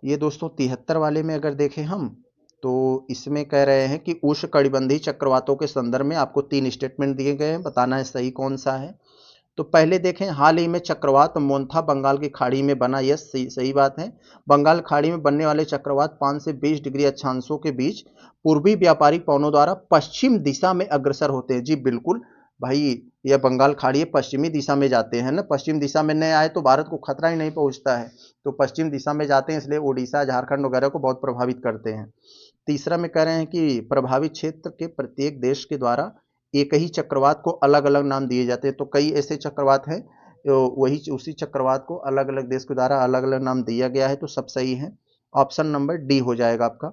ये दोस्तों 73 वाले में अगर देखें हम, तो इसमें कह रहे हैं कि उष्णकटिबंधीय चक्रवातों के संदर्भ में आपको 3 स्टेटमेंट दिए गए हैं, बताना है सही कौन सा है। तो पहले देखें, हाल ही में चक्रवात मोन्था बंगाल की खाड़ी में बना। यस सही बात है। बंगाल खाड़ी में बनने वाले चक्रवात 5 से 20 डिग्री अक्षांशों के बीच पूर्वी व्यापारिक पवनों द्वारा पश्चिम दिशा में अग्रसर होते हैं। जी बिल्कुल भाई, यह बंगाल खाड़ी पश्चिमी दिशा में जाते हैं ना, पश्चिम दिशा में नहीं आए तो भारत को खतरा ही नहीं पहुंचता है। तो पश्चिम दिशा में जाते हैं, इसलिए उड़ीसा झारखंड वगैरह को बहुत प्रभावित करते हैं। तीसरा में कह रहे हैं कि प्रभावित क्षेत्र के प्रत्येक देश के द्वारा एक ही चक्रवात को अलग अलग नाम दिए जाते हैं। तो कई ऐसे चक्रवात हैं, वही उसी चक्रवात को अलग अलग देश के द्वारा अलग अलग नाम दिया गया है। तो सब सही है, ऑप्शन नंबर डी हो जाएगा आपका।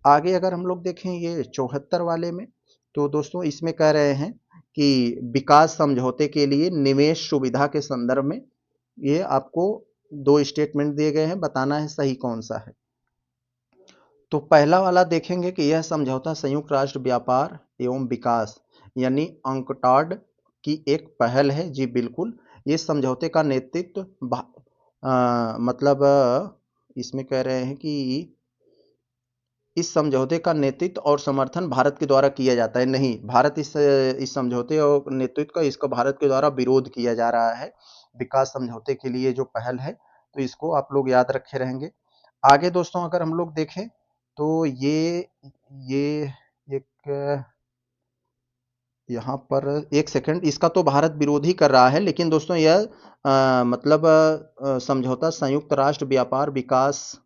आगे अगर हम लोग देखें ये 74 वाले में, तो दोस्तों इसमें कह रहे हैं कि विकास समझौते के लिए निवेश सुविधा के संदर्भ में ये आपको 2 स्टेटमेंट दिए गए हैं, बताना है सही कौन सा है। तो पहला वाला देखेंगे कि यह समझौता संयुक्त राष्ट्र व्यापार एवं विकास यानी अंकटाड की एक पहल है। जी बिल्कुल, ये समझौते का नेतृत्व इसमें कह रहे हैं कि इस समझौते का नेतृत्व और समर्थन भारत के द्वारा किया जाता है। नहीं, भारत इस समझौते और नेतृत्व का इसका भारत के द्वारा विरोध किया जा रहा है। विकास समझौते के लिए जो पहल है, तो इसको आप लोग याद रखे रहेंगे। आगे दोस्तों अगर हम लोग देखें, तो ये एक यहाँ पर एक सेकंड, इसका तो भारत विरोध ही कर रहा है, लेकिन दोस्तों यह समझौता संयुक्त राष्ट्र व्यापार विकास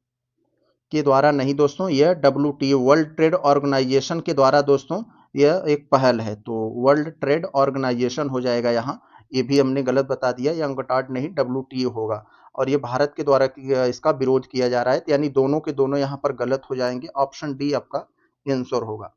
के द्वारा नहीं दोस्तों, यह WTO वर्ल्ड ट्रेड ऑर्गेनाइजेशन के द्वारा दोस्तों यह एक पहल है। तो वर्ल्ड ट्रेड ऑर्गेनाइजेशन हो जाएगा यहाँ। ये भी हमने गलत बता दिया, ये अंकटाड नहीं WTO होगा, और ये भारत के द्वारा इसका विरोध किया जा रहा है। यानी दोनों के दोनों यहाँ पर गलत हो जाएंगे, ऑप्शन डी आपका आंसर होगा।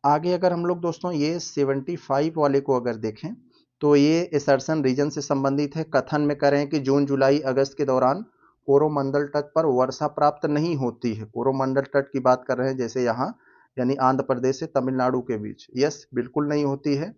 आगे अगर हम लोग दोस्तों ये 75 वाले को अगर देखें, तो ये एसर्शन रीजन से संबंधित है। कथन में कह रहे हैं कि जून जुलाई अगस्त के दौरान कोरोमंडल तट पर वर्षा प्राप्त नहीं होती है। कोरोमंडल तट की बात कर रहे हैं, जैसे यहाँ यानी आंध्र प्रदेश से तमिलनाडु के बीच। यस बिल्कुल नहीं होती है,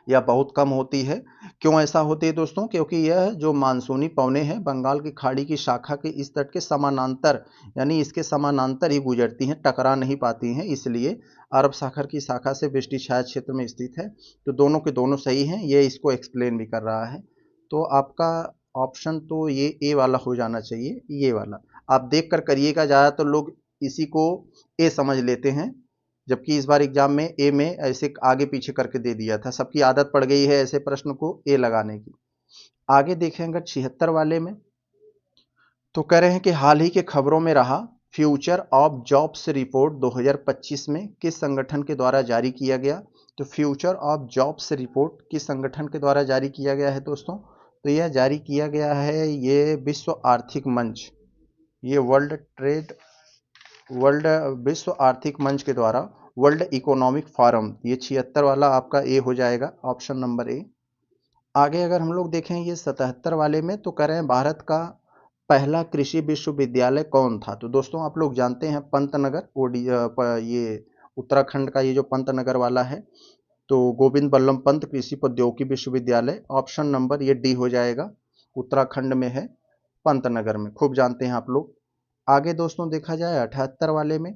या बहुत कम होती है। क्यों ऐसा होती है दोस्तों? क्योंकि यह जो मानसूनी पवनें हैं बंगाल की खाड़ी की शाखा के इस तट के समानांतर, यानी इसके समानांतर ही गुजरती हैं, टकरा नहीं पाती हैं, इसलिए अरब सागर की शाखा से वृष्टि छाया क्षेत्र में स्थित है। तो दोनों के दोनों सही हैं, ये इसको एक्सप्लेन भी कर रहा है। तो आपका ऑप्शन तो ये ए वाला हो जाना चाहिए, ये वाला। आप देख कर करिएगा, ज़्यादातर लोग इसी को ए समझ लेते हैं, जबकि इस बार एग्जाम में ए में ऐसे आगे पीछे करके दे दिया था। सबकी आदत पड़ गई है ऐसे प्रश्न को ए लगाने की। आगे देखेंगे 76 वाले में, तो कह रहे हैं कि हाल ही के खबरों में रहा फ्यूचर ऑफ जॉब्स रिपोर्ट 2025 में किस संगठन के द्वारा जारी किया गया। तो फ्यूचर ऑफ जॉब्स रिपोर्ट किस संगठन के द्वारा जारी किया गया है दोस्तों? तो यह जारी किया गया है ये विश्व आर्थिक मंच, ये विश्व आर्थिक मंच के द्वारा, वर्ल्ड इकोनॉमिक फोरम। ये 76 वाला आपका ए हो जाएगा, ऑप्शन नंबर ए। आगे अगर हम लोग देखें ये 77 वाले में, तो कह रहे हैं भारत का पहला कृषि विश्वविद्यालय कौन था। तो दोस्तों आप लोग जानते हैं पंतनगर, ये उत्तराखंड का ये जो पंतनगर वाला है, तो गोविंद बल्लभ पंत कृषि प्रौद्योगिकी विश्वविद्यालय, ऑप्शन नंबर ये डी हो जाएगा, उत्तराखंड में है, पंतनगर में, खूब जानते हैं आप लोग। आगे दोस्तों देखा जाए 78 वाले में,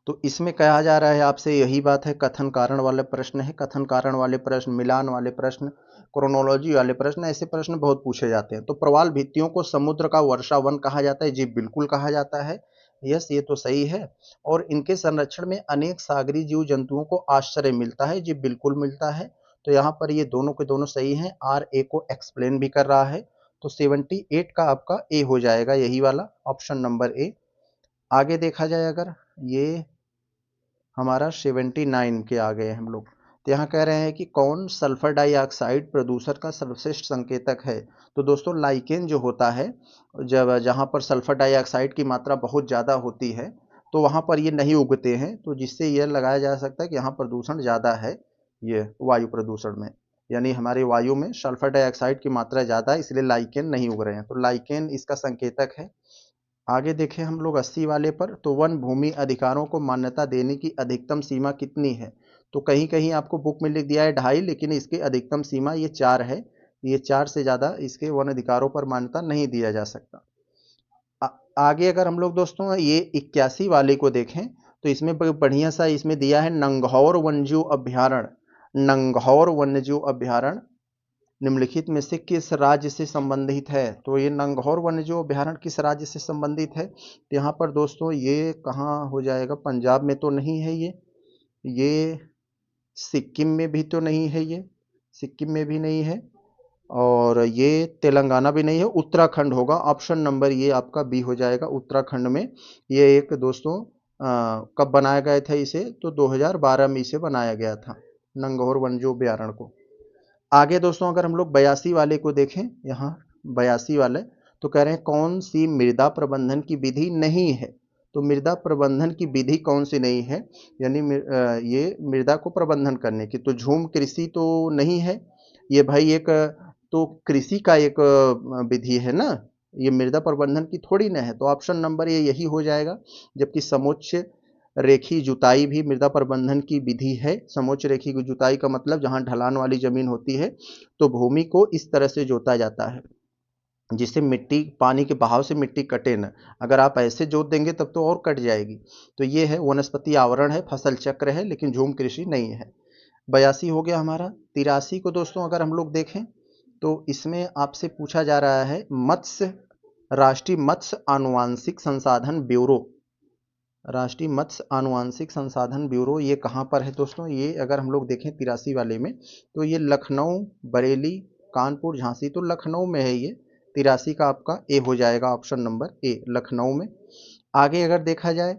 तो इसमें कहा जा रहा है आपसे यही बात है, कथन कारण वाले प्रश्न है। कथन कारण वाले प्रश्न, मिलान वाले प्रश्न, क्रोनोलॉजी वाले प्रश्न, ऐसे प्रश्न बहुत पूछे जाते हैं। तो प्रवाल भित्तियों को समुद्र का वर्षावन कहा जाता है। जी बिल्कुल कहा जाता है, यस ये तो सही है। और इनके संरक्षण में अनेक सागरीय जीव जंतुओं को आश्रय मिलता है। जी बिल्कुल मिलता है। तो यहाँ पर ये दोनों के दोनों सही हैं, आर ए को एक्सप्लेन भी कर रहा है। तो 78 का आपका ए हो जाएगा, यही वाला, ऑप्शन नंबर ए। आगे देखा जाए अगर, ये हमारा 79 के आ गए हम लोग, तो यहाँ कह रहे हैं कि कौन सल्फर डाइऑक्साइड प्रदूषण का सर्वश्रेष्ठ संकेतक है। तो दोस्तों लाइकेन जो होता है, जब जहाँ पर सल्फर डाइऑक्साइड की मात्रा बहुत ज़्यादा होती है तो वहाँ पर ये नहीं उगते हैं, तो जिससे यह लगाया जा सकता है कि यहाँ प्रदूषण ज़्यादा है, ये वायु प्रदूषण में, यानी हमारी वायु में सल्फर डाइऑक्साइड की मात्रा ज़्यादा है, इसलिए लाइकेन नहीं उग रहे हैं। तो लाइकेन इसका संकेतक है। आगे देखें हम लोग 80 वाले पर, तो वन भूमि अधिकारों को मान्यता देने की अधिकतम सीमा कितनी है। तो कहीं कहीं आपको बुक में लिख दिया है 2.5, लेकिन इसकी अधिकतम सीमा ये 4 है। ये 4 से ज़्यादा इसके वन अधिकारों पर मान्यता नहीं दिया जा सकता। आगे अगर हम लोग दोस्तों ये 81 वाले को देखें, तो इसमें बढ़िया सा इसमें दिया है नंगहौर वन्यजीव अभ्यारण्य। नंगहौर वन्यजीव अभ्यारण्य निम्नलिखित में से किस राज्य से संबंधित है। तो ये नंगहौर वन्यजीव अभ्यारण्य किस राज्य से संबंधित है, तो यहाँ पर दोस्तों ये कहाँ हो जाएगा, पंजाब में तो नहीं है ये सिक्किम में भी तो नहीं है, ये सिक्किम में भी नहीं है, और ये तेलंगाना भी नहीं है, उत्तराखंड होगा। ऑप्शन नंबर ये आपका बी हो जाएगा, उत्तराखंड में। ये एक दोस्तों कब बनाया गया था इसे, तो 2012 में इसे बनाया गया था, नंगहौर वन्यजीव अभ्यारण्य को। आगे दोस्तों अगर हम लोग 82 वाले को देखें, यहाँ 82 वाले, तो कह रहे हैं कौन सी मृदा प्रबंधन की विधि नहीं है। तो मृदा प्रबंधन की विधि कौन सी नहीं है, यानी ये मृदा को प्रबंधन करने की, तो झूम कृषि तो नहीं है ये भाई, एक तो कृषि का एक विधि है ना, ये मृदा प्रबंधन की थोड़ी ना है। तो ऑप्शन नंबर ये यही हो जाएगा। जबकि समोच्च रेखी जुताई भी मृदा प्रबंधन की विधि है। समोच्च रेखी की जुताई का मतलब जहां ढलान वाली जमीन होती है तो भूमि को इस तरह से जोता जाता है जिससे मिट्टी, पानी के बहाव से मिट्टी कटे न। अगर आप ऐसे जोत देंगे तब तो और कट जाएगी। तो ये है वनस्पति आवरण है, फसल चक्र है, लेकिन झूम कृषि नहीं है। 82 हो गया हमारा। 83 को दोस्तों अगर हम लोग देखें, तो इसमें आपसे पूछा जा रहा है राष्ट्रीय मत्स्य आनुवांशिक संसाधन ब्यूरो। राष्ट्रीय मत्स्य आनुवांशिक संसाधन ब्यूरो ये कहाँ पर है दोस्तों, ये अगर हम लोग देखें 83 वाले में, तो ये लखनऊ, बरेली, कानपुर, झांसी, तो लखनऊ में है ये। 83 का आपका ए हो जाएगा, ऑप्शन नंबर ए, लखनऊ में। आगे अगर देखा जाए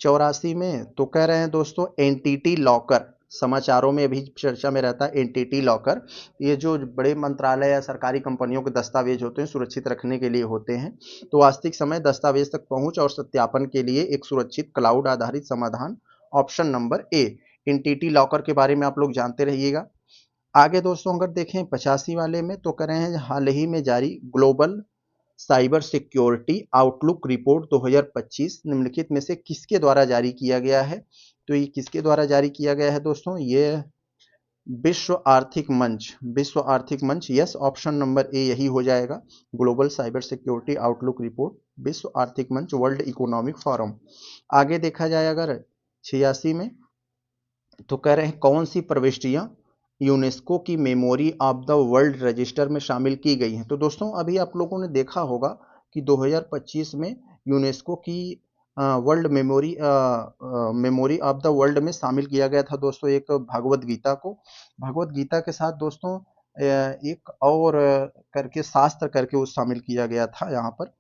84 में, तो कह रहे हैं दोस्तों एंटिटी लॉकर, समाचारों में अभी चर्चा में रहता है एंटिटी लॉकर। ये जो बड़े मंत्रालय या सरकारी कंपनियों के दस्तावेज होते हैं सुरक्षित रखने के लिए होते हैं। तो वास्तविक समय दस्तावेज तक पहुंच और सत्यापन के लिए एक सुरक्षित क्लाउड आधारित समाधान, option number A, entity locker के बारे में आप लोग जानते रहिएगा। आगे दोस्तों अगर देखें 85 वाले में, तो कह रहे हैं हाल ही में जारी global cyber security outlook report 2025 निम्नलिखित में से किसके द्वारा जारी किया गया है। तो ये किसके द्वारा जारी किया गया है दोस्तों, ये विश्व आर्थिक मंच, यस, ऑप्शन नंबर ए यही हो जाएगा। Global cyber security outlook report, विश्व आर्थिक मंच, वर्ल्ड इकोनॉमिक फोरम। आगे देखा जाए अगर 86 में, तो कह रहे हैं कौन सी प्रविष्टियां यूनेस्को की memory of the world register में शामिल की गई हैं। तो दोस्तों अभी आप लोगों ने देखा होगा कि 2025 में यूनेस्को की world memory of the world में शामिल किया गया था दोस्तों एक भगवत गीता को। भगवत गीता के साथ दोस्तों एक और करके शास्त्र करके वो शामिल किया गया था यहाँ पर।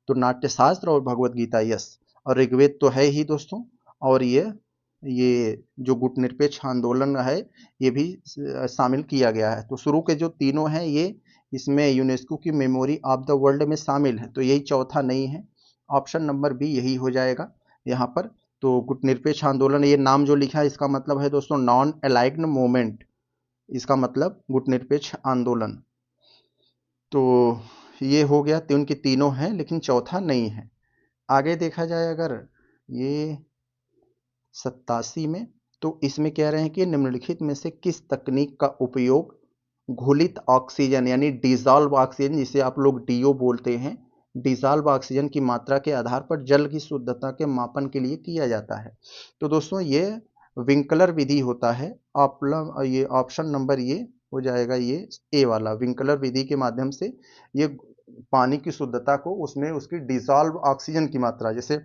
तो नाट्य शास्त्र और भगवत गीता, यस, और ऋग्वेद तो है ही दोस्तों। और ये जो गुटनिरपेक्ष आंदोलन है ये भी शामिल किया गया है। तो शुरू के जो तीनों हैं ये इसमें यूनेस्को की मेमोरी ऑफ द वर्ल्ड में शामिल है, तो यही चौथा नहीं है, ऑप्शन नंबर बी यही हो जाएगा यहाँ पर। तो गुटनिरपेक्ष आंदोलन, ये नाम जो लिखा है इसका मतलब है दोस्तों नॉन अलाइग्ड मूवमेंट, इसका मतलब गुटनिरपेक्ष आंदोलन। तो ये हो गया, तीन के तीनों हैं लेकिन चौथा नहीं है। आगे देखा जाए अगर ये 87 में, तो इसमें कह रहे हैं कि निम्नलिखित में से किस तकनीक का उपयोग घुलित ऑक्सीजन यानी डिजॉल्व ऑक्सीजन, जिसे आप लोग डीओ बोलते हैं, डिजॉल्व ऑक्सीजन की मात्रा के आधार पर जल की शुद्धता के मापन के लिए किया जाता है। तो दोस्तों ये विंकलर विधि होता है। ये ऑप्शन नंबर ये हो जाएगा, ये ए वाला, विंकलर विधि के माध्यम से ये पानी की शुद्धता को, उसमें उसकी डिजॉल्व ऑक्सीजन की मात्रा, जैसे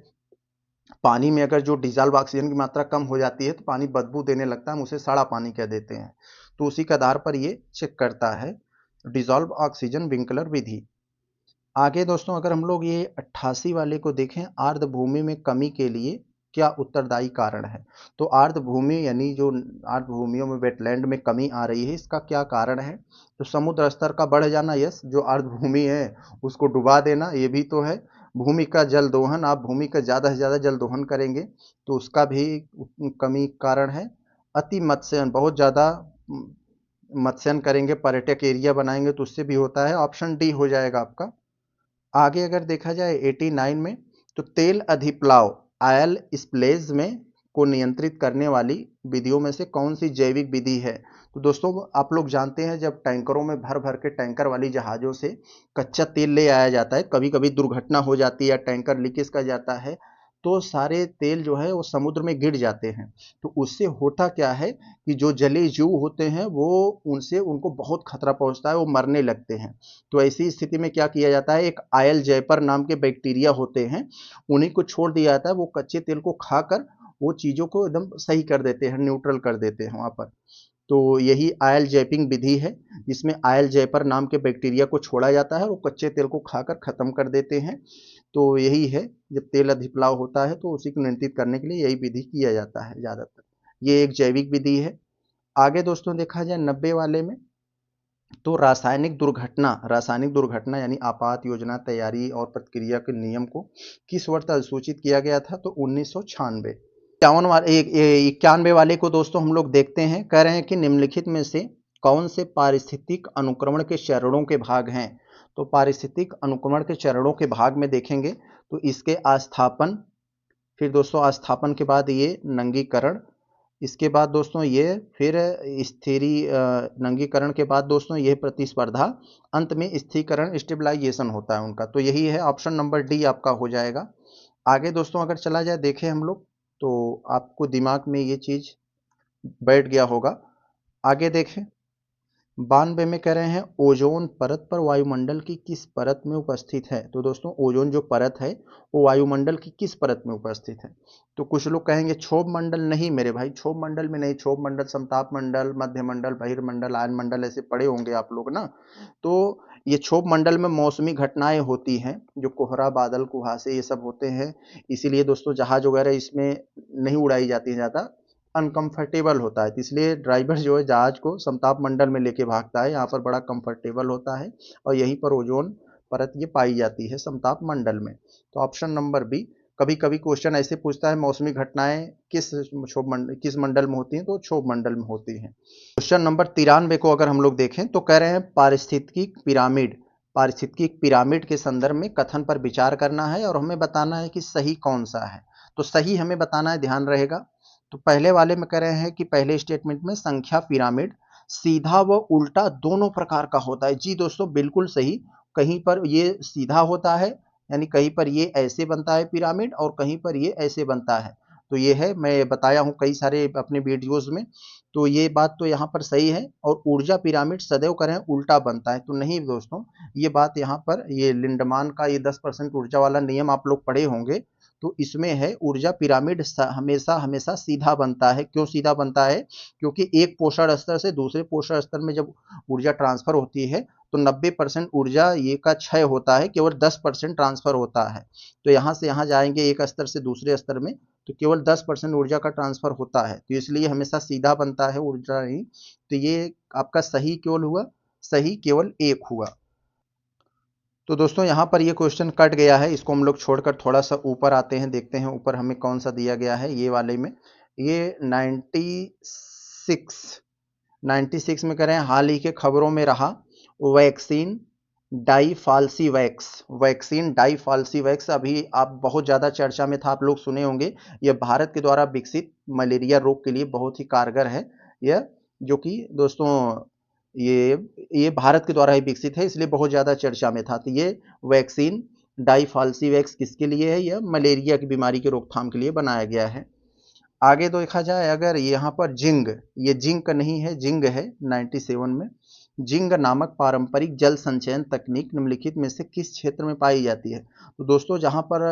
पानी में अगर जो डिजॉल्व ऑक्सीजन की मात्रा कम हो जाती है तो पानी बदबू देने लगता है, हम उसे सड़ा पानी कह देते हैं। तो उसी के आधार पर ये चेक करता है डिजॉल्व ऑक्सीजन विंकलर विधि। आगे दोस्तों अगर हम लोग ये 88 वाले को देखें, आर्द्र भूमि में कमी के लिए क्या उत्तरदायी कारण है? तो आर्द्रभूमि यानी जो आर्द्रभूमियों में वेटलैंड में कमी आ रही है, इसका क्या कारण है? तो समुद्र स्तर का बढ़ जाना, यस। जो आर्द्रभूमि है उसको डुबा देना, ये भी तो है। भूमि का जल दोहन, आप भूमि का ज़्यादा से ज़्यादा जल दोहन करेंगे तो उसका भी कमी कारण है। अति मत्स्यन, बहुत ज़्यादा मत्स्यन करेंगे, पर्यटक एरिया बनाएंगे तो उससे भी होता है। ऑप्शन डी हो जाएगा आपका। आगे अगर देखा जाए 89 में, तो तेल अधिप्लाव आयल स्प्लेज में को नियंत्रित करने वाली विधियों में से कौन सी जैविक विधि है? तो दोस्तों आप लोग जानते हैं, जब टैंकरों में भर भर के टैंकर वाली जहाज़ों से कच्चा तेल ले आया जाता है, कभी कभी दुर्घटना हो जाती है या टैंकर लीकेज कर जाता है, तो सारे तेल जो है वो समुद्र में गिर जाते हैं। तो उससे होता क्या है कि जो जलीय जीव होते हैं वो उनसे उनको बहुत खतरा पहुंचता है, वो मरने लगते हैं। तो ऐसी स्थिति में क्या किया जाता है, एक आयल जयपर नाम के बैक्टीरिया होते हैं, उन्हीं को छोड़ दिया जाता है। वो कच्चे तेल को खाकर वो चीज़ों को एकदम सही कर देते हैं, न्यूट्रल कर देते हैं वहाँ पर। तो यही आयल जैपिंग विधि है, जिसमें आयल जयपर नाम के बैक्टीरिया को छोड़ा जाता है और वो कच्चे तेल को खाकर खत्म कर देते हैं। तो यही है, जब तेल अधिप्लाव होता है तो उसी को नियंत्रित करने के लिए यही विधि किया जाता है ज़्यादातर। ये एक जैविक विधि है। आगे दोस्तों देखा जाए 90 वाले में, तो रासायनिक दुर्घटना यानी आपात योजना तैयारी और प्रतिक्रिया के नियम को किस वर्ष अधिसूचित किया गया था? तो 1996। 91 वाले को दोस्तों हम लोग देखते हैं, कह रहे हैं कि निम्नलिखित में से कौन से पारिस्थितिक अनुक्रमण के चरणों के भाग हैं? तो पारिस्थितिक अनुक्रमण के चरणों के भाग में देखेंगे तो इसके आस्थापन, फिर दोस्तों आस्थापन के बाद ये नंगीकरण, इसके बाद दोस्तों ये फिर नंगीकरण के बाद दोस्तों ये प्रतिस्पर्धा, अंत में स्थिरीकरण स्टेबलाइजेशन होता है उनका। तो यही है, ऑप्शन नंबर डी आपका हो जाएगा। आगे दोस्तों अगर चला जाए देखें हम लोग, तो आपको दिमाग में ये चीज़ बैठ गया होगा। आगे देखें 92 में कह रहे हैं ओजोन परत पर वायुमंडल की किस परत में उपस्थित है? तो दोस्तों ओजोन जो परत है वो वायुमंडल की किस परत में उपस्थित है? तो कुछ लोग कहेंगे क्षोभ मंडल। नहीं मेरे भाई, क्षोभ मंडल में नहीं। क्षोभ मंडल, समताप मंडल, मध्य मंडल, बहिर्मंडल, आयन मंडल ऐसे पढ़े होंगे आप लोग ना। तो ये क्षोभ मंडल में मौसमी घटनाएं होती हैं, जो कोहरा बादल कुहासे ये सब होते हैं, इसीलिए दोस्तों जहाज वगैरह इसमें नहीं उड़ाई जाती है, ज़्यादा अनकंफर्टेबल होता है। तो इसलिए ड्राइवर जो है जहाज को समताप मंडल में लेके भागता है, यहाँ पर बड़ा कंफर्टेबल होता है और यहीं पर ओजोन परत ये पाई जाती है समताप मंडल में। तो ऑप्शन नंबर बी। कभी कभी क्वेश्चन ऐसे पूछता है मौसमी घटनाएं किस मंडल में होती हैं? तो क्षोभ मंडल में होती हैं। क्वेश्चन नंबर 93 को अगर हम लोग देखें तो कह रहे हैं पारिस्थितिक पिरामिड के संदर्भ में कथन पर विचार करना है और हमें बताना है कि सही कौन सा है। तो सही हमें बताना है, ध्यान रहेगा। तो पहले वाले में कह रहे हैं कि पहले स्टेटमेंट में संख्या पिरामिड सीधा व उल्टा दोनों प्रकार का होता है। जी दोस्तों बिल्कुल सही। कहीं पर ये सीधा होता है, यानी कहीं पर ये ऐसे बनता है पिरामिड और कहीं पर ये ऐसे बनता है। तो ये है, मैं बताया हूँ कई सारे अपने वीडियोस में। तो ये बात तो यहाँ पर सही है। और ऊर्जा पिरामिड सदैव करें उल्टा बनता है, तो नहीं दोस्तों, ये बात यहाँ पर, ये लिंडमान का ये 10% ऊर्जा वाला नियम आप लोग पढ़े होंगे, तो इसमें है ऊर्जा पिरामिड हमेशा हमेशा सीधा बनता है। क्यों सीधा बनता है? क्योंकि एक पोषण स्तर से दूसरे पोषण स्तर में जब ऊर्जा ट्रांसफर होती है तो 90% ऊर्जा ये का क्षय होता है, केवल 10% ट्रांसफर होता है। तो यहाँ से यहाँ जाएंगे एक स्तर से दूसरे स्तर में, तो केवल 10% ऊर्जा का ट्रांसफर होता है, तो इसलिए हमेशा सीधा बनता है ऊर्जा नहीं। तो ये आपका सही केवल हुआ, सही केवल एक हुआ। तो दोस्तों यहाँ पर ये क्वेश्चन कट गया है, इसको हम लोग छोड़कर थोड़ा सा ऊपर आते हैं, देखते हैं ऊपर हमें कौन सा दिया गया है। ये वाले में, ये 96 में कह रहे हैं हाल ही के खबरों में रहा वैक्सीन डाईफाल्सीवैक्स अभी आप बहुत ज़्यादा चर्चा में था, आप लोग सुने होंगे। यह भारत के द्वारा विकसित मलेरिया रोग के लिए बहुत ही कारगर है यह, जो कि दोस्तों ये भारत के द्वारा ही विकसित है, इसलिए बहुत ज़्यादा चर्चा में था। तो ये वैक्सीन डाईफाल्सीवैक्स किसके लिए है? यह मलेरिया की बीमारी की रोकथाम के लिए बनाया गया है। आगे देखा जाए अगर यहाँ पर ये जिंक नहीं है, जिंग है 97 में। जिंग नामक पारंपरिक जल संचयन तकनीक निम्नलिखित में से किस क्षेत्र में पाई जाती है? तो दोस्तों जहाँ पर